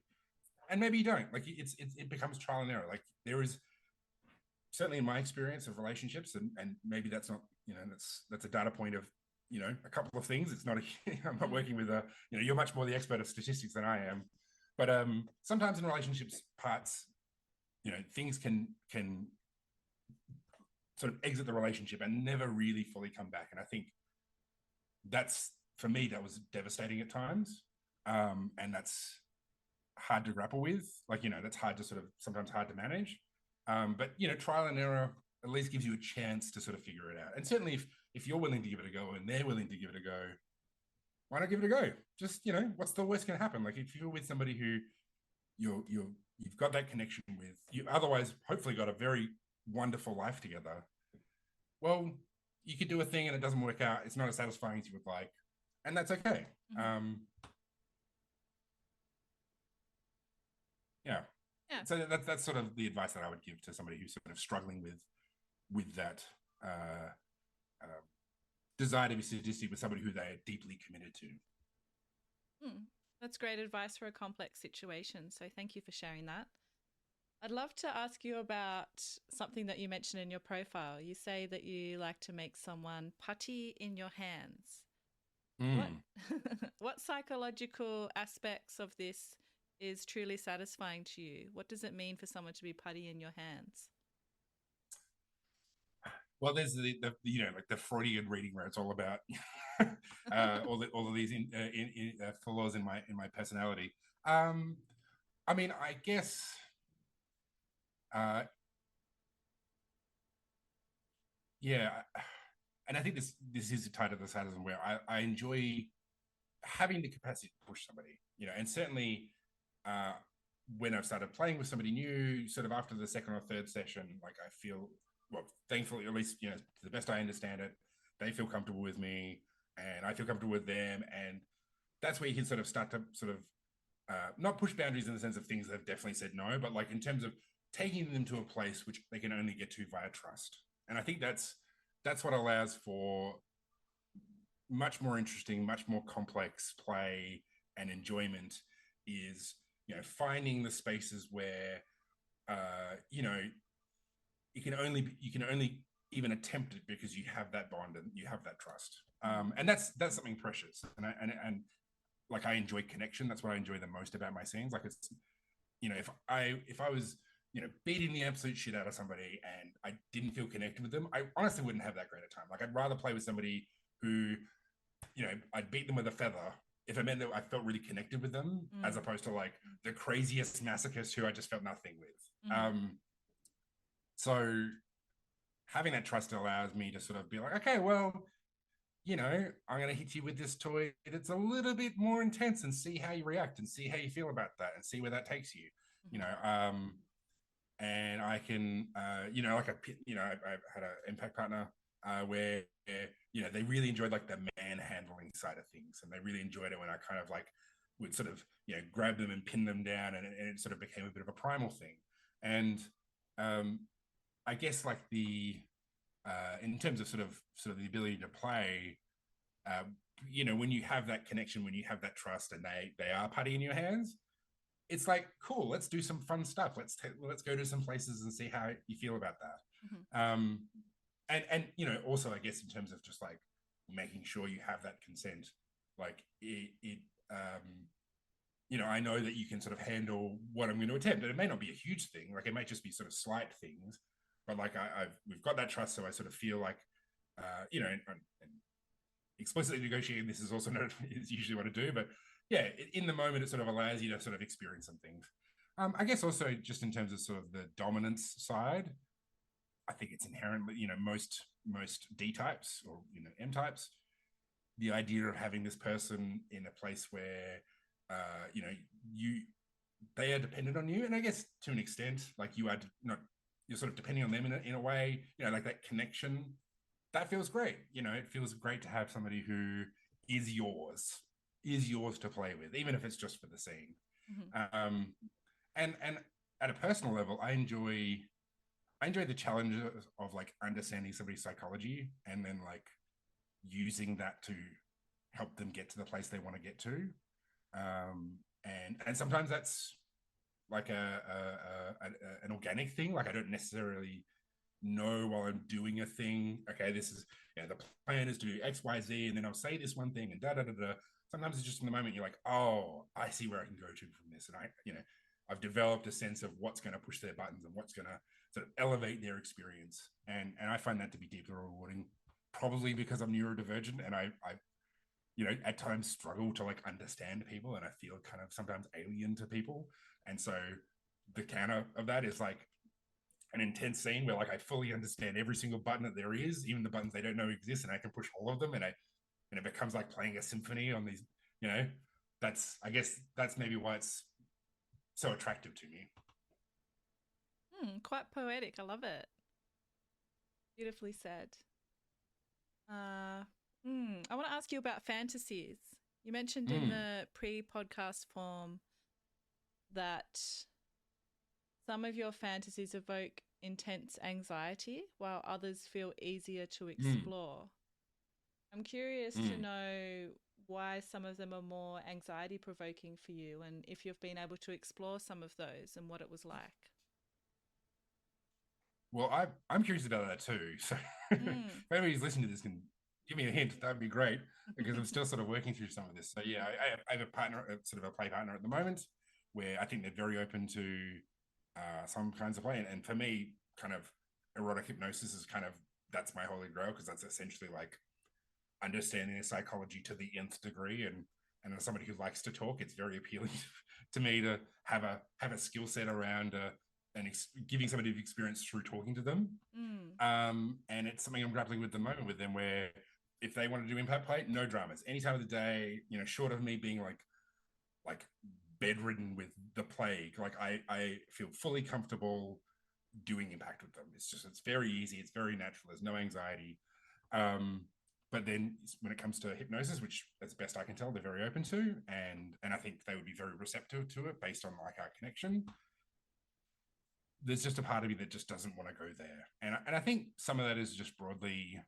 And maybe you don't. Like, it becomes trial and error. Like, there is certainly, in my experience of relationships, and maybe that's not, that's a data point of, a couple of things. It's not I'm not working with you're much more the expert of statistics than I am. But sometimes in relationships, parts, things can sort of exit the relationship and never really fully come back. And I think that's, for me, that was devastating at times. And that's hard to grapple with. Like, that's hard to sort of, sometimes hard to manage. But, trial and error at least gives you a chance to sort of figure it out. And certainly if you're willing to give it a go and they're willing to give it a go, why not give it a go? Just, what's the worst going to happen? Like, if you're with somebody who you've got that connection with, you otherwise hopefully got a very wonderful life together. Well, you could do a thing and it doesn't work out. It's not as satisfying as you would like, and that's okay. Mm-hmm. Yeah. So that's sort of the advice that I would give to somebody who's sort of struggling with that desire to be sadistic with somebody who they are deeply committed to. That's great advice for a complex situation. So thank you for sharing that. I'd love to ask you about something that you mentioned in your profile. You say that you like to make someone putty in your hands. What psychological aspects of this is truly satisfying to you? What does it mean for someone to be putty in your hands? Well, there's the like the Freudian reading where it's all about all of these flaws in my personality. I mean, I guess yeah, and I think this is tied to the sadism where I enjoy having the capacity to push somebody, and certainly when I've started playing with somebody new, sort of after the second or third session, like I feel, well, thankfully, at least, to the best I understand it, they feel comfortable with me and I feel comfortable with them. And that's where you can sort of start to sort of not push boundaries in the sense of things they've definitely said no, but like in terms of taking them to a place which they can only get to via trust. And I think that's what allows for much more interesting, much more complex play and enjoyment, is finding the spaces where you can only even attempt it because you have that bond and you have that trust, and that's something precious. And like, I enjoy connection. That's what I enjoy the most about my scenes. Like, it's if I was beating the absolute shit out of somebody and I didn't feel connected with them, I honestly wouldn't have that great a time. Like, I'd rather play with somebody who I'd beat them with a feather if it meant that I felt really connected with them, as opposed to like the craziest masochist who I just felt nothing with. So having that trust allows me to sort of be like, okay, well, I'm going to hit you with this toy that's a little bit more intense and see how you react and see how you feel about that and see where that takes you. And I can, like I've had an impact partner where they really enjoyed like the manhandling side of things, and they really enjoyed it when I kind of like would sort of grab them and pin them down, and it sort of became a bit of a primal thing. And I guess like the in terms of sort of the ability to play, when you have that connection, when you have that trust, and they are putty in your hands, it's like, cool, let's do some fun stuff. Let's go to some places and see how you feel about that. And also, I guess in terms of just like making sure you have that consent, like I know that you can sort of handle what I'm going to attempt, and it may not be a huge thing. Like, it might just be sort of slight things, but like we've got that trust, so I sort of feel like and explicitly negotiating this is also not is usually what I do, but yeah, in the moment it sort of allows you to sort of experience some things. I guess also just in terms of sort of the dominance side, I think it's inherently, most D types or M types, the idea of having this person in a place where they are dependent on you, and I guess to an extent, like you are not, you're sort of depending on them in a way, like that connection, that feels great. It feels great to have somebody who is yours to play with, even if it's just for the scene. And at a personal level, I enjoy the challenge of like understanding somebody's psychology and then like using that to help them get to the place they want to get to. And sometimes that's like an organic thing. Like, I don't necessarily know while I'm doing a thing, okay, this is, the plan is to do X, Y, Z, and then I'll say this one thing and da da da da. Sometimes it's just in the moment you're like, oh, I see where I can go to from this, and I've developed a sense of what's going to push their buttons and what's going to sort of elevate their experience, and I find that to be deeply rewarding, probably because I'm neurodivergent and I at times struggle to like understand people, and I feel kind of sometimes alien to people. And so the counter of that is like an intense scene where like I fully understand every single button that there is, even the buttons they don't know exist, and I can push all of them, and it becomes like playing a symphony on these, you know, I guess that's maybe why it's so attractive to me. Quite poetic. I love it. Beautifully said. I want to ask you about fantasies. You mentioned in Mm, the pre-podcast form that some of your fantasies evoke intense anxiety while others feel easier to mm, explore. I'm curious to mm. know why some of them are more anxiety provoking for you and if you've been able to explore some of those and what it was like. Well, I'm curious about that too. So Mm. if anybody's listening to this can give me a hint, that'd be great, because I'm still sort of working through some of this. So yeah, I have a partner, sort of a play partner at the moment, where I think they're very open to some kinds of play. And for me, kind of erotic hypnosis is kind of, that's my holy grail, because that's essentially like understanding the psychology to the nth degree. And as somebody who likes to talk, it's very appealing to me to have a skill set around giving somebody the experience through talking to them. Mm. And it's something I'm grappling with at the moment with them, where if they want to do impact play, no dramas, any time of the day, short of me being like bedridden with the plague, like I feel fully comfortable doing impact with them. It's very easy, it's very natural, there's no anxiety. um but then when it comes to hypnosis, which as best I can tell they're very open to, and I think they would be very receptive to it based on like our connection, there's just a part of me that just doesn't want to go there. And I think some of that is just broadly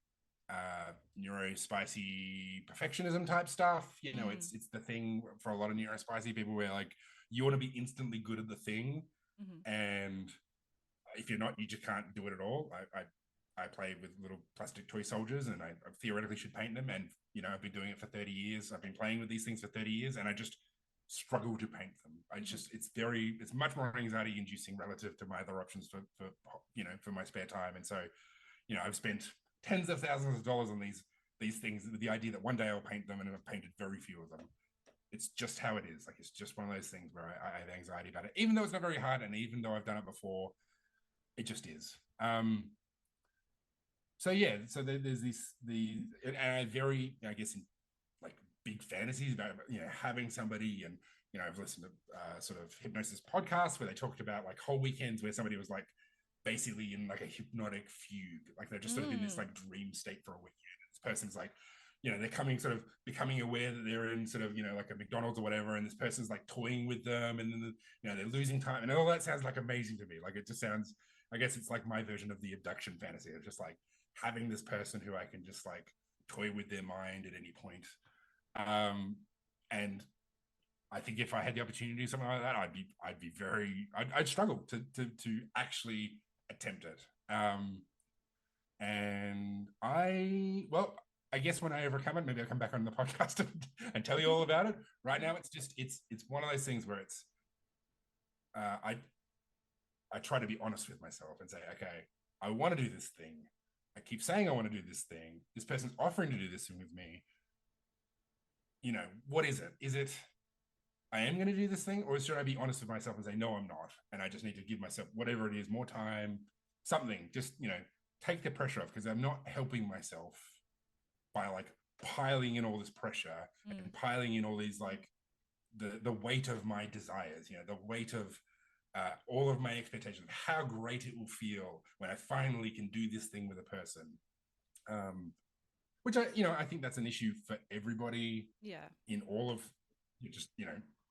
neurospicy perfectionism type stuff. Mm. It's the thing for a lot of neurospicy people, where like you want to be instantly good at the thing, Mm-hmm. and if you're not, you just can't do it at all. I play with little plastic toy soldiers, and I theoretically should paint them. And I've been doing it for 30 years. I've been playing with these things for 30 years, and I just struggle to paint them. Mm-hmm. It's much more anxiety inducing relative to my other options for my spare time. And so I've spent tens of thousands of dollars on these things with the idea that one day I'll paint them, and I've painted very few of them. It's just how it is. Like, it's just one of those things where I have anxiety about it, even though it's not very hard, and even though I've done it before, it just is. So yeah, so there's and I very, I guess, in like big fantasies about having somebody. And I've listened to sort of hypnosis podcasts where they talked about like whole weekends where somebody was like basically in like a hypnotic fugue, like they're just sort of in this Mm. like dream state for a weekend. This person's like, they're coming, sort of becoming aware that they're in sort of like a McDonald's or whatever, and this person's like toying with them, and then they're losing time, and all that sounds like amazing to me. Like, it just sounds, I guess it's like my version of the abduction fantasy of just like having this person who I can just like toy with their mind at any point. And I think if I had the opportunity to do something like that, I'd struggle to actually attempt it. And I guess when I overcome it, maybe I'll come back on the podcast and tell you all about it. Right now, it's one of those things where it's uh, I I try to be honest with myself and say, okay, I want to do this thing. I keep saying I want to do this thing. This person's offering to do this thing with me. What is it? Is it I am going to do this thing, or should I be honest with myself and say, no, I'm not, and I just need to give myself whatever it is, more time, something, just take the pressure off, because I'm not helping myself by like piling in all this pressure Mm. and piling in all these like the weight of my desires, the weight of all of my expectations of how great it will feel when I finally can do this thing with a person. Which I think that's an issue for everybody Yeah. in all of just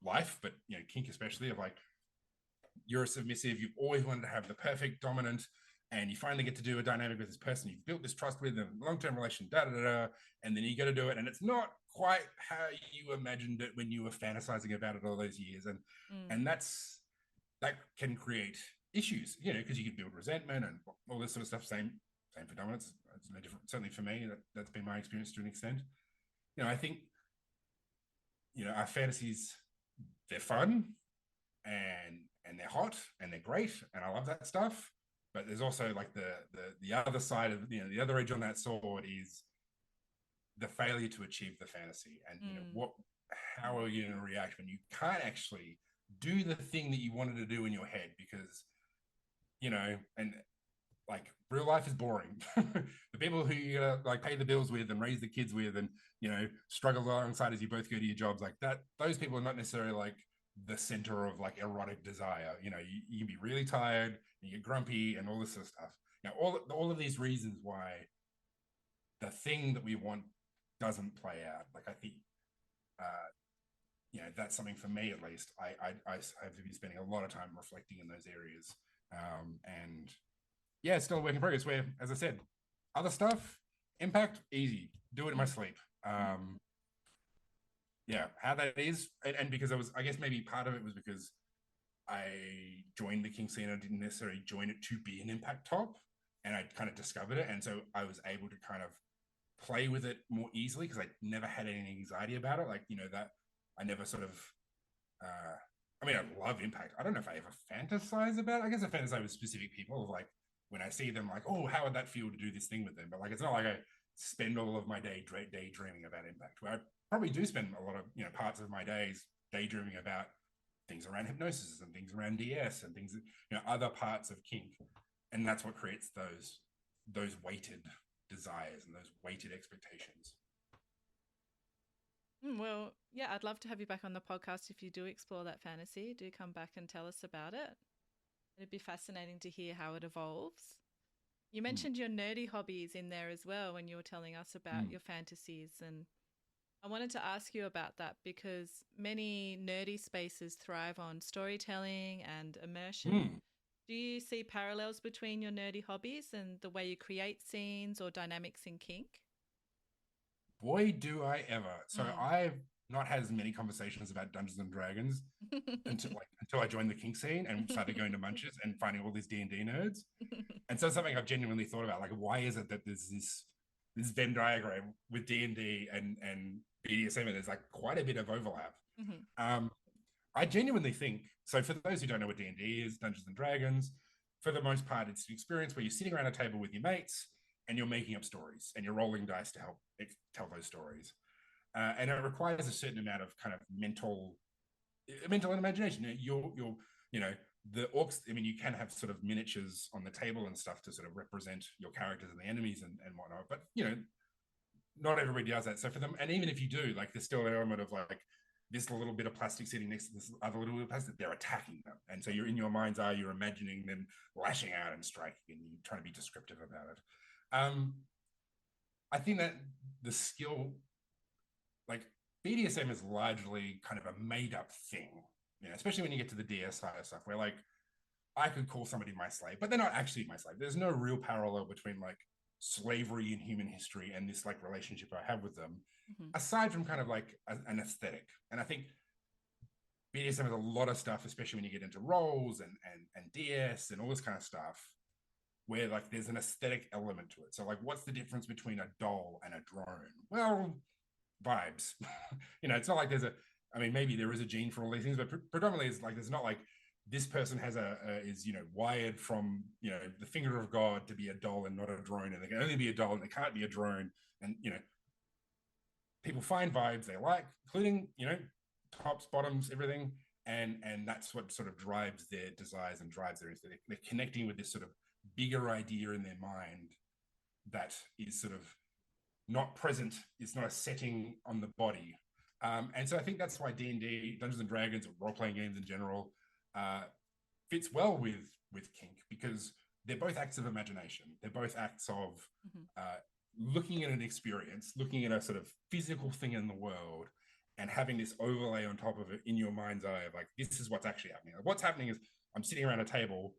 life, but kink especially, of like, you're a submissive, you've always wanted to have the perfect dominant, and you finally get to do a dynamic with this person you've built this trust with, a long-term relation, and then you got to do it, and it's not quite how you imagined it when you were fantasizing about it all those years. Mm. And that can create issues, because you can build resentment and all this sort of stuff. Same for dominance. It's no different. Certainly for me, that's been my experience to an extent. I think our fantasies, they're fun, and they're hot, and they're great, and I love that stuff. But there's also like the other side of the other edge on that sword is the failure to achieve the fantasy, and Mm. how are you going to react when you can't actually do the thing that you wanted to do in your head, because and like real life is boring. The people who you gotta like pay the bills with and raise the kids with, and struggle alongside as you both go to your jobs, like that, those people are not necessarily like the center of like erotic desire. You can be really tired and you're grumpy and all this sort of stuff. All of these reasons why the thing that we want doesn't play out. Like I think that's something for me at least. I have been spending a lot of time reflecting in those areas, and yeah, it's still a work in progress. Where, as I said, other stuff, impact, easy, do it in my sleep. Yeah, how that is, and because I guess maybe part of it was because I joined the kink scene. I didn't necessarily join it to be an impact top, and I kind of discovered it, and so I was able to kind of play with it more easily because I never had any anxiety about it. Like that I never sort of. I mean, I love impact. I don't know if I ever fantasize about it. I guess I fantasize with specific people, of like when I see them, like, oh, how would that feel to do this thing with them? But like, it's not like I spend all of my day daydreaming about impact. Where I probably do spend a lot of parts of my days daydreaming about things around hypnosis and things around DS and things, other parts of kink, and that's what creates those weighted desires and those weighted expectations. Well, yeah, I'd love to have you back on the podcast if you do explore that fantasy. Do come back and tell us about it. It'd be fascinating to hear how it evolves. You mentioned your nerdy hobbies in there as well when you were telling us about your fantasies. And I wanted to ask you about that because many nerdy spaces thrive on storytelling and immersion. Do you see parallels between your nerdy hobbies and the way you create scenes or dynamics in kink? Boy, do I ever. So I've not had as many conversations about Dungeons and Dragons until I joined the kink scene and started going to munches and finding all these D&D nerds. And so something I've genuinely thought about, like, why is it that there's this Venn diagram with D&D and BDSM, and there's like quite a bit of overlap. I genuinely think, so for those who don't know what D&D is, Dungeons and Dragons, for the most part, it's an experience where you're sitting around a table with your mates and you're making up stories and you're rolling dice to help tell those stories. And it requires a certain amount of kind of mental imagination. The orcs, I mean, you can have sort of miniatures on the table and stuff to sort of represent your characters and the enemies and whatnot, but not everybody does that. So for them, and even if you do, like, there's still an element of like this little bit of plastic sitting next to this other little bit of plastic, they're attacking them. And so you're in your mind's eye, you're imagining them lashing out and striking, and you're trying to be descriptive about it. I think that the skill, like, BDSM is largely kind of a made up thing, especially when you get to the DS side of stuff, where like I could call somebody my slave, but they're not actually my slave. There's no real parallel between like slavery in human history and this like relationship I have with them, aside from kind of like an aesthetic. And I think BDSM has a lot of stuff, especially when you get into roles and DS and all this kind of stuff, where like there's an aesthetic element to it. So like, what's the difference between a doll and a drone? Well, vibes. It's not like I mean, maybe there is a gene for all these things, but predominantly it's like, there's not like this person is wired from the finger of God to be a doll and not a drone, and they can only be a doll and they can't be a drone. And people find vibes they like, including tops, bottoms, everything, and that's what sort of drives their desires and drives their aesthetic. They're connecting with this sort of bigger idea in their mind that is sort of not present. It's not a setting on the body. And so I think that's why D&D, Dungeons and Dragons, or role-playing games in general, fits well with kink, because they're both acts of imagination. They're both acts of looking at an experience, looking at a sort of physical thing in the world, and having this overlay on top of it in your mind's eye of like, this is what's actually happening. Like, what's happening is I'm sitting around a table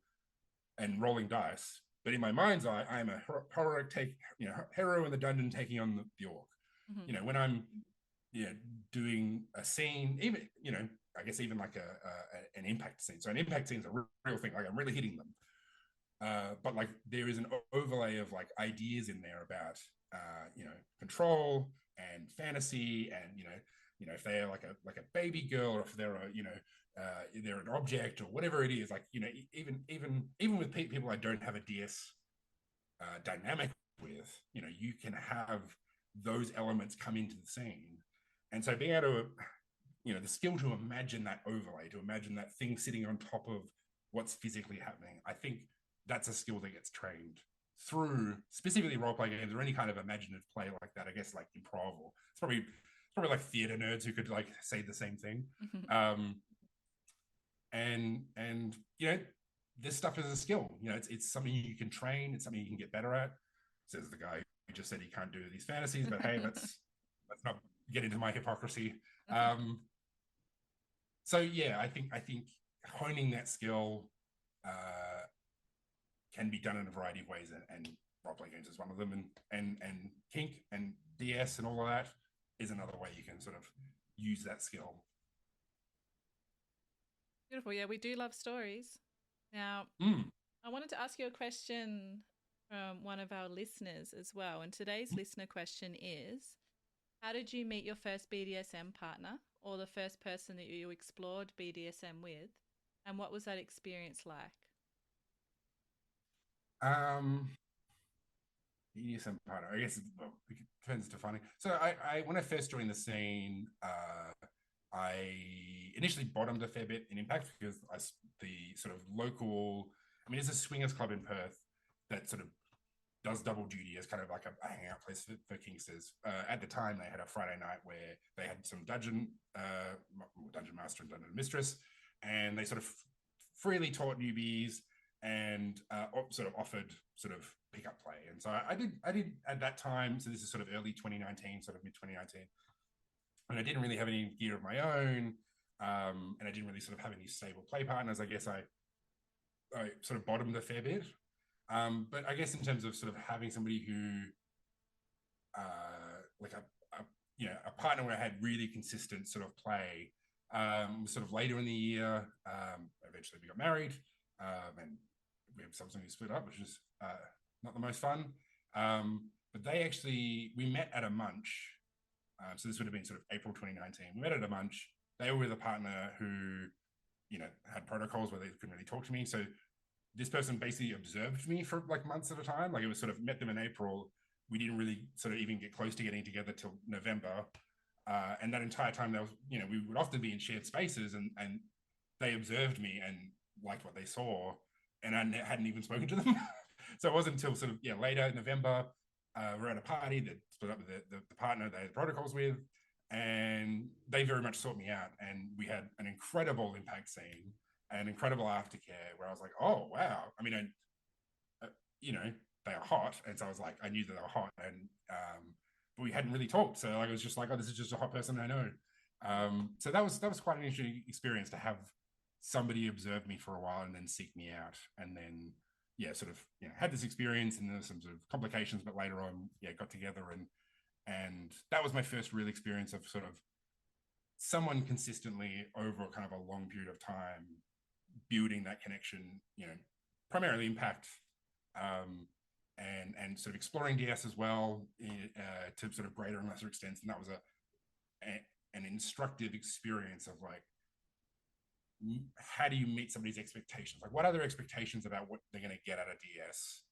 and rolling dice, but in my mind's eye, I am a hero in the dungeon taking on the orc. When I'm doing a scene, even I guess even like an impact scene. So an impact scene is a real thing. Like, I'm really hitting them, but like there is an overlay of like ideas in there about control and fantasy, and if they're like a baby girl, or if they're they're an object or whatever it is, like even with people I don't have a DS dynamic with, you can have those elements come into the scene. And so being able to, the skill to imagine that overlay, to imagine that thing sitting on top of what's physically happening, I think that's a skill that gets trained through specifically role-play games or any kind of imaginative play like that. I guess like improv, or it's probably like theater nerds who could like say the same thing. And this stuff is a skill. It's something you can train. It's something you can get better at. Says the guy who just said he can't do these fantasies, but hey, let's not get into my hypocrisy. So yeah, I think honing that skill can be done in a variety of ways, and role-play games is one of them, and kink and DS and all of that is another way you can sort of use that skill. Beautiful. Yeah, we do love stories. Now, I wanted to ask you a question from one of our listeners as well. And today's listener question is, how did you meet your first BDSM partner, or the first person that you explored BDSM with? And what was that experience like? BDSM partner, I guess it depends to finding. So I when I first joined the scene, I initially bottomed a fair bit in Impact because the sort of local, there's a swingers club in Perth that sort of does double duty as kind of like a hangout place for kinksters. At the time, they had a Friday night where they had some dungeon master and dungeon mistress, and they sort of freely taught newbies and sort of offered sort of pickup play. And so I did at that time. So this is sort of early 2019, sort of mid 2019. And I didn't really have any gear of my own, and I didn't really sort of have any stable play partners. I guess I sort of bottomed a fair bit. But I guess in terms of sort of having somebody who, like a partner where I had really consistent sort of play, sort of later in the year. Eventually we got married, and we have subsequently split up, which is not the most fun. But we met at a munch. So this would have been sort of April 2019. We met at a munch. They were with a partner who, had protocols where they couldn't really talk to me. So this person basically observed me for like months at a time. Like it was sort of met them in April. We didn't really sort of even get close to getting together till November. And that entire time, there was, we would often be in shared spaces, and they observed me and liked what they saw, and I hadn't even spoken to them. So it wasn't until sort of later in November, we're at a party that split up with the partner they had protocols with, and they very much sought me out, and we had an incredible impact scene, an incredible aftercare where I was like, oh wow. They are hot, and so I was like, I knew that they were hot, and but we hadn't really talked, so like it was just like, oh, this is just a hot person I know. So that was quite an interesting experience to have somebody observe me for a while and then seek me out, and then sort of had this experience, and there were some sort of complications, but later on got together, and that was my first real experience of sort of someone consistently over kind of a long period of time building that connection, primarily impact, and sort of exploring DS as well, to sort of greater and lesser extents. And that was an instructive experience of like, how do you meet somebody's expectations? Like, what are their expectations about what they're going to get out of DS?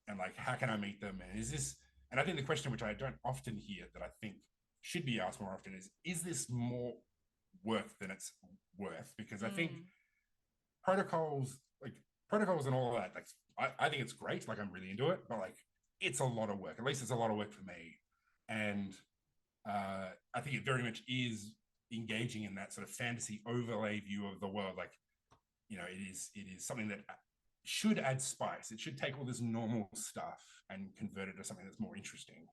And like, how can I meet them? And and I think the question which I don't often hear that I think should be asked more often is this more worth than it's worth? Because I think protocols and all of that, like I think it's great, like I'm really into it, but like it's a lot of work. At least it's a lot of work for me. And I think it very much is engaging in that sort of fantasy overlay view of the world. Like, it is something that should add spice. It should take all this normal stuff and convert it to something that's more interesting.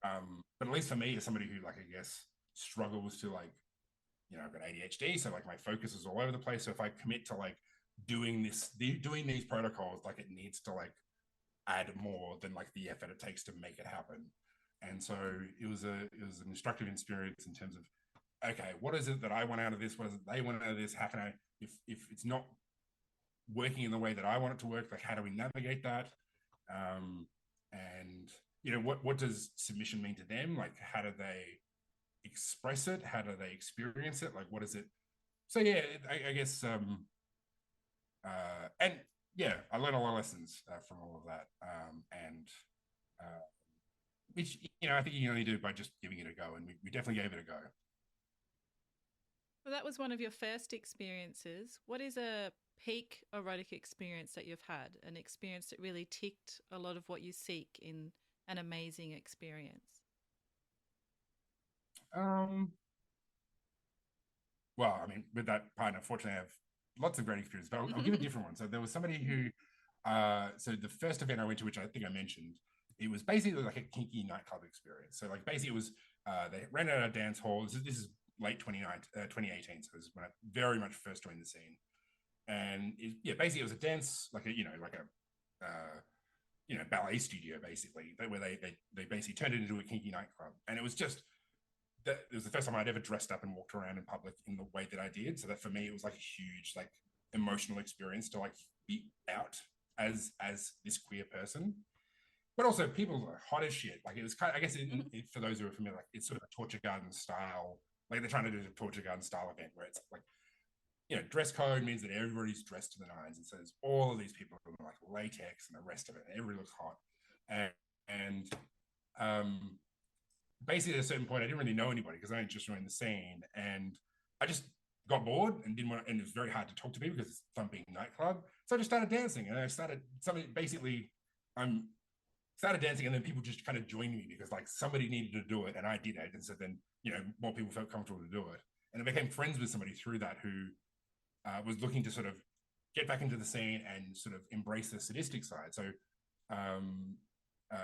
But at least for me, as somebody who, like, I guess struggles to, like, I've got ADHD, so like my focus is all over the place. So if I commit to like doing these protocols, like it needs to like add more than like the effort it takes to make it happen. And so it was an instructive experience in terms of, okay, what is it that I want out of this? What is it they want out of this? How can I, if it's not working in the way that I want it to work, like how do we navigate that? And what does submission mean to them? Like how do they express it? How do they experience it? Like what is it? So yeah, I guess I learned a lot of lessons from all of that. which, I think you can only do by just giving it a go, and we definitely gave it a go. Well, that was one of your first experiences. What is a peak erotic experience that you've had? An experience that really ticked a lot of what you seek in an amazing experience? Um, well, I mean, with that partner, fortunately, I have lots of great experience, but I'll give a different one. So there was somebody who, so the first event I went to, which I think I mentioned, it was basically like a kinky nightclub experience. So like basically it was, they ran out a dance hall. This is late 2018. So it was when I very much first joined the scene. And basically it was a dance, like a ballet studio, basically, where they basically turned it into a kinky nightclub. And it was just, it was the first time I'd ever dressed up and walked around in public in the way that I did. So that for me, it was like a huge, like, emotional experience to like be out as this queer person. But also, people are hot as shit. Like, it was kind of, I guess, for those who are familiar, like, it's sort of a Torture Garden style. Like, they're trying to do a Torture Garden style event where it's like, dress code means that everybody's dressed to the nines, and so there's all of these people in like latex and the rest of it, and everybody looks hot. And basically, at a certain point, I didn't really know anybody because I had just joined the scene, and I just got bored and didn't want to, and it was very hard to talk to people because it's a thumping nightclub. So I just started dancing, and I started something basically. I'm started dancing, and then people just kind of joined me because like somebody needed to do it, and I did it, and so then more people felt comfortable to do it, and I became friends with somebody through that who was looking to sort of get back into the scene and sort of embrace the sadistic side. So um, uh,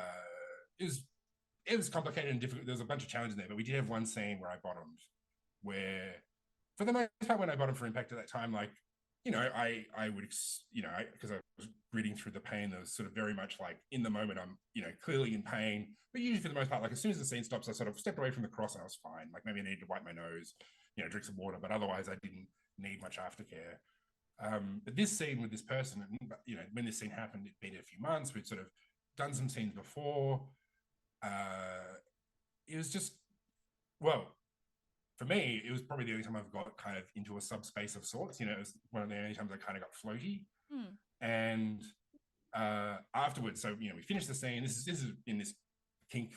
it was complicated and difficult. There was a bunch of challenges there, but we did have one scene where I bottomed, where for the most part when I bottomed for impact at that time, like, I would, because I was reading through the pain, there was sort of very much like in the moment, I'm, clearly in pain, but usually for the most part, like as soon as the scene stops, I sort of stepped away from the cross and I was fine. Like maybe I needed to wipe my nose, drink some water, but otherwise I didn't need much aftercare. But this scene with this person, when this scene happened, it'd been a few months. We'd sort of done some scenes before. It was just, well, for me, it was probably the only time I've got kind of into a subspace of sorts. It was one of the only times I kind of got floaty. Hmm. And afterwards, so we finished the scene. This is in this kink,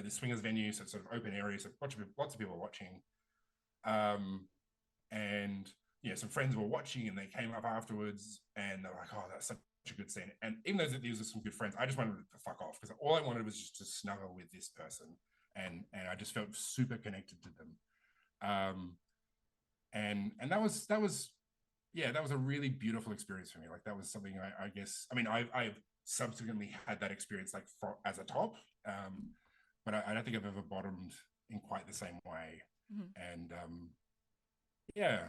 this swingers venue, so it's sort of open area, so lots of people are watching. And some friends were watching, and they came up afterwards, and they're like, "Oh, that's such a good scene." And even though these are some good friends, I just wanted to fuck off because all I wanted was just to snuggle with this person, and I just felt super connected to them. And that was a really beautiful experience for me. Like that was something I guess, I mean, I've subsequently had that experience like as a top, but I don't think I've ever bottomed in quite the same way. Mm-hmm. And yeah,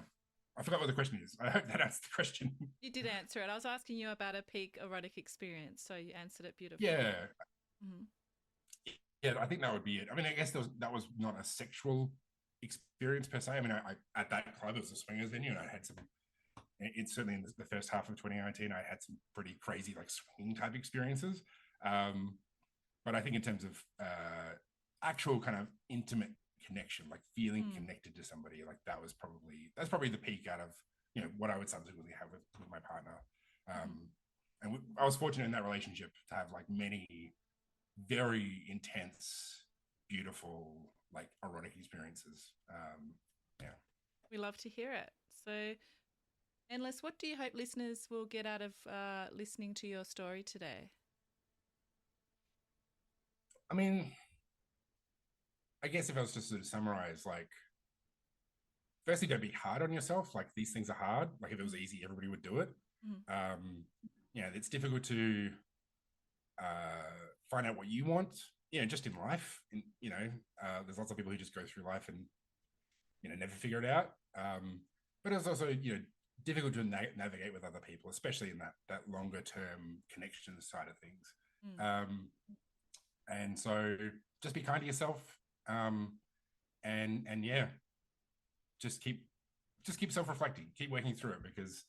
I forgot what the question is. I hope that answers the question. You did answer it. I was asking you about a peak erotic experience, so you answered it beautifully. Yeah, Mm-hmm. yeah, I think that would be it. I mean, I guess that was not a sexual experience per se. I mean, I at that club, it was a swingers venue, and I had some. It's certainly in the first half of 2019, I had some pretty crazy like swinging type experiences. But I think in terms of actual kind of intimate connection, like feeling connected to somebody, like that's probably the peak out of what I would subsequently have with my partner. And I was fortunate in that relationship to have like many very intense, beautiful, like erotic experiences. Yeah. We love to hear it. So, Endless, what do you hope listeners will get out of listening to your story today? I mean, I guess if I was to sort of summarize, like, firstly, don't be hard on yourself. Like, these things are hard. Like, if it was easy, everybody would do it. Mm-hmm. It's difficult to find out what you want, just in life. And, there's lots of people who just go through life and, never figure it out. But it's also, difficult to navigate with other people, especially in that longer term connection side of things. And so just be kind to yourself. And yeah, just keep self-reflecting, keep working through it, because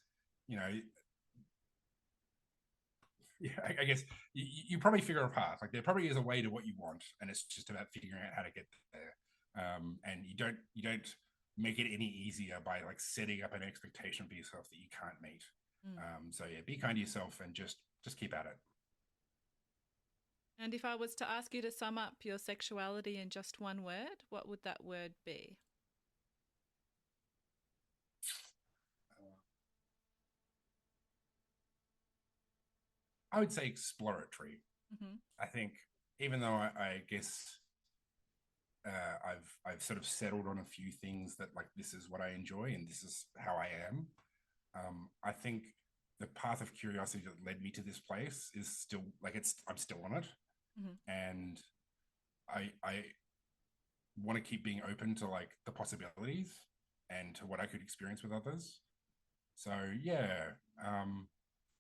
yeah, I guess you probably figure a path. Like there probably is a way to what you want, and it's just about figuring out how to get there. And you don't make it any easier by like setting up an expectation for yourself that you can't meet. So yeah, be kind to yourself and just keep at it. And if I was to ask you to sum up your sexuality in just one word, what would that word be? I would say exploratory. Mm-hmm. I think even though I guess I've sort of settled on a few things that like this is what I enjoy and this is how I am. I think the path of curiosity that led me to this place is still like I'm still on it, and I want to keep being open to like the possibilities and to what I could experience with others. So yeah,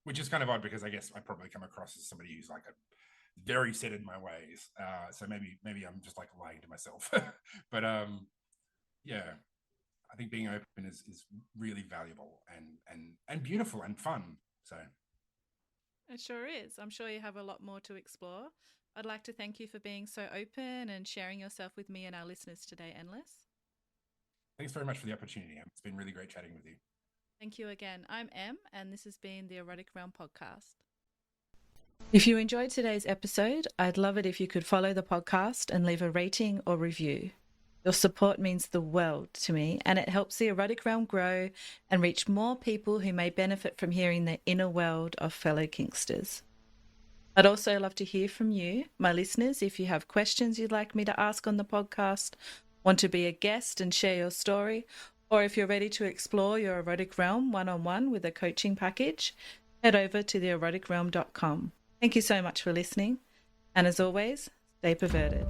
which is kind of odd because I guess I probably come across as somebody who's like a very set in my ways. So maybe I'm just like lying to myself. But yeah, I think being open is really valuable and beautiful and fun. So It sure is. I'm sure you have a lot more to explore. I'd like to thank you for being so open and sharing yourself with me and our listeners today, Endless. Thanks very much for the opportunity. It's been really great chatting with you. Thank you again. I'm Em, and this has been the Erotic Realm podcast. If you enjoyed today's episode, I'd love it if you could follow the podcast and leave a rating or review. Your support means the world to me, and it helps the Erotic Realm grow and reach more people who may benefit from hearing the inner world of fellow kinksters. I'd also love to hear from you, my listeners, if you have questions you'd like me to ask on the podcast, want to be a guest and share your story, or if you're ready to explore your erotic realm one-on-one with a coaching package, head over to theeroticrealm.com. Thank you so much for listening, and as always, stay perverted.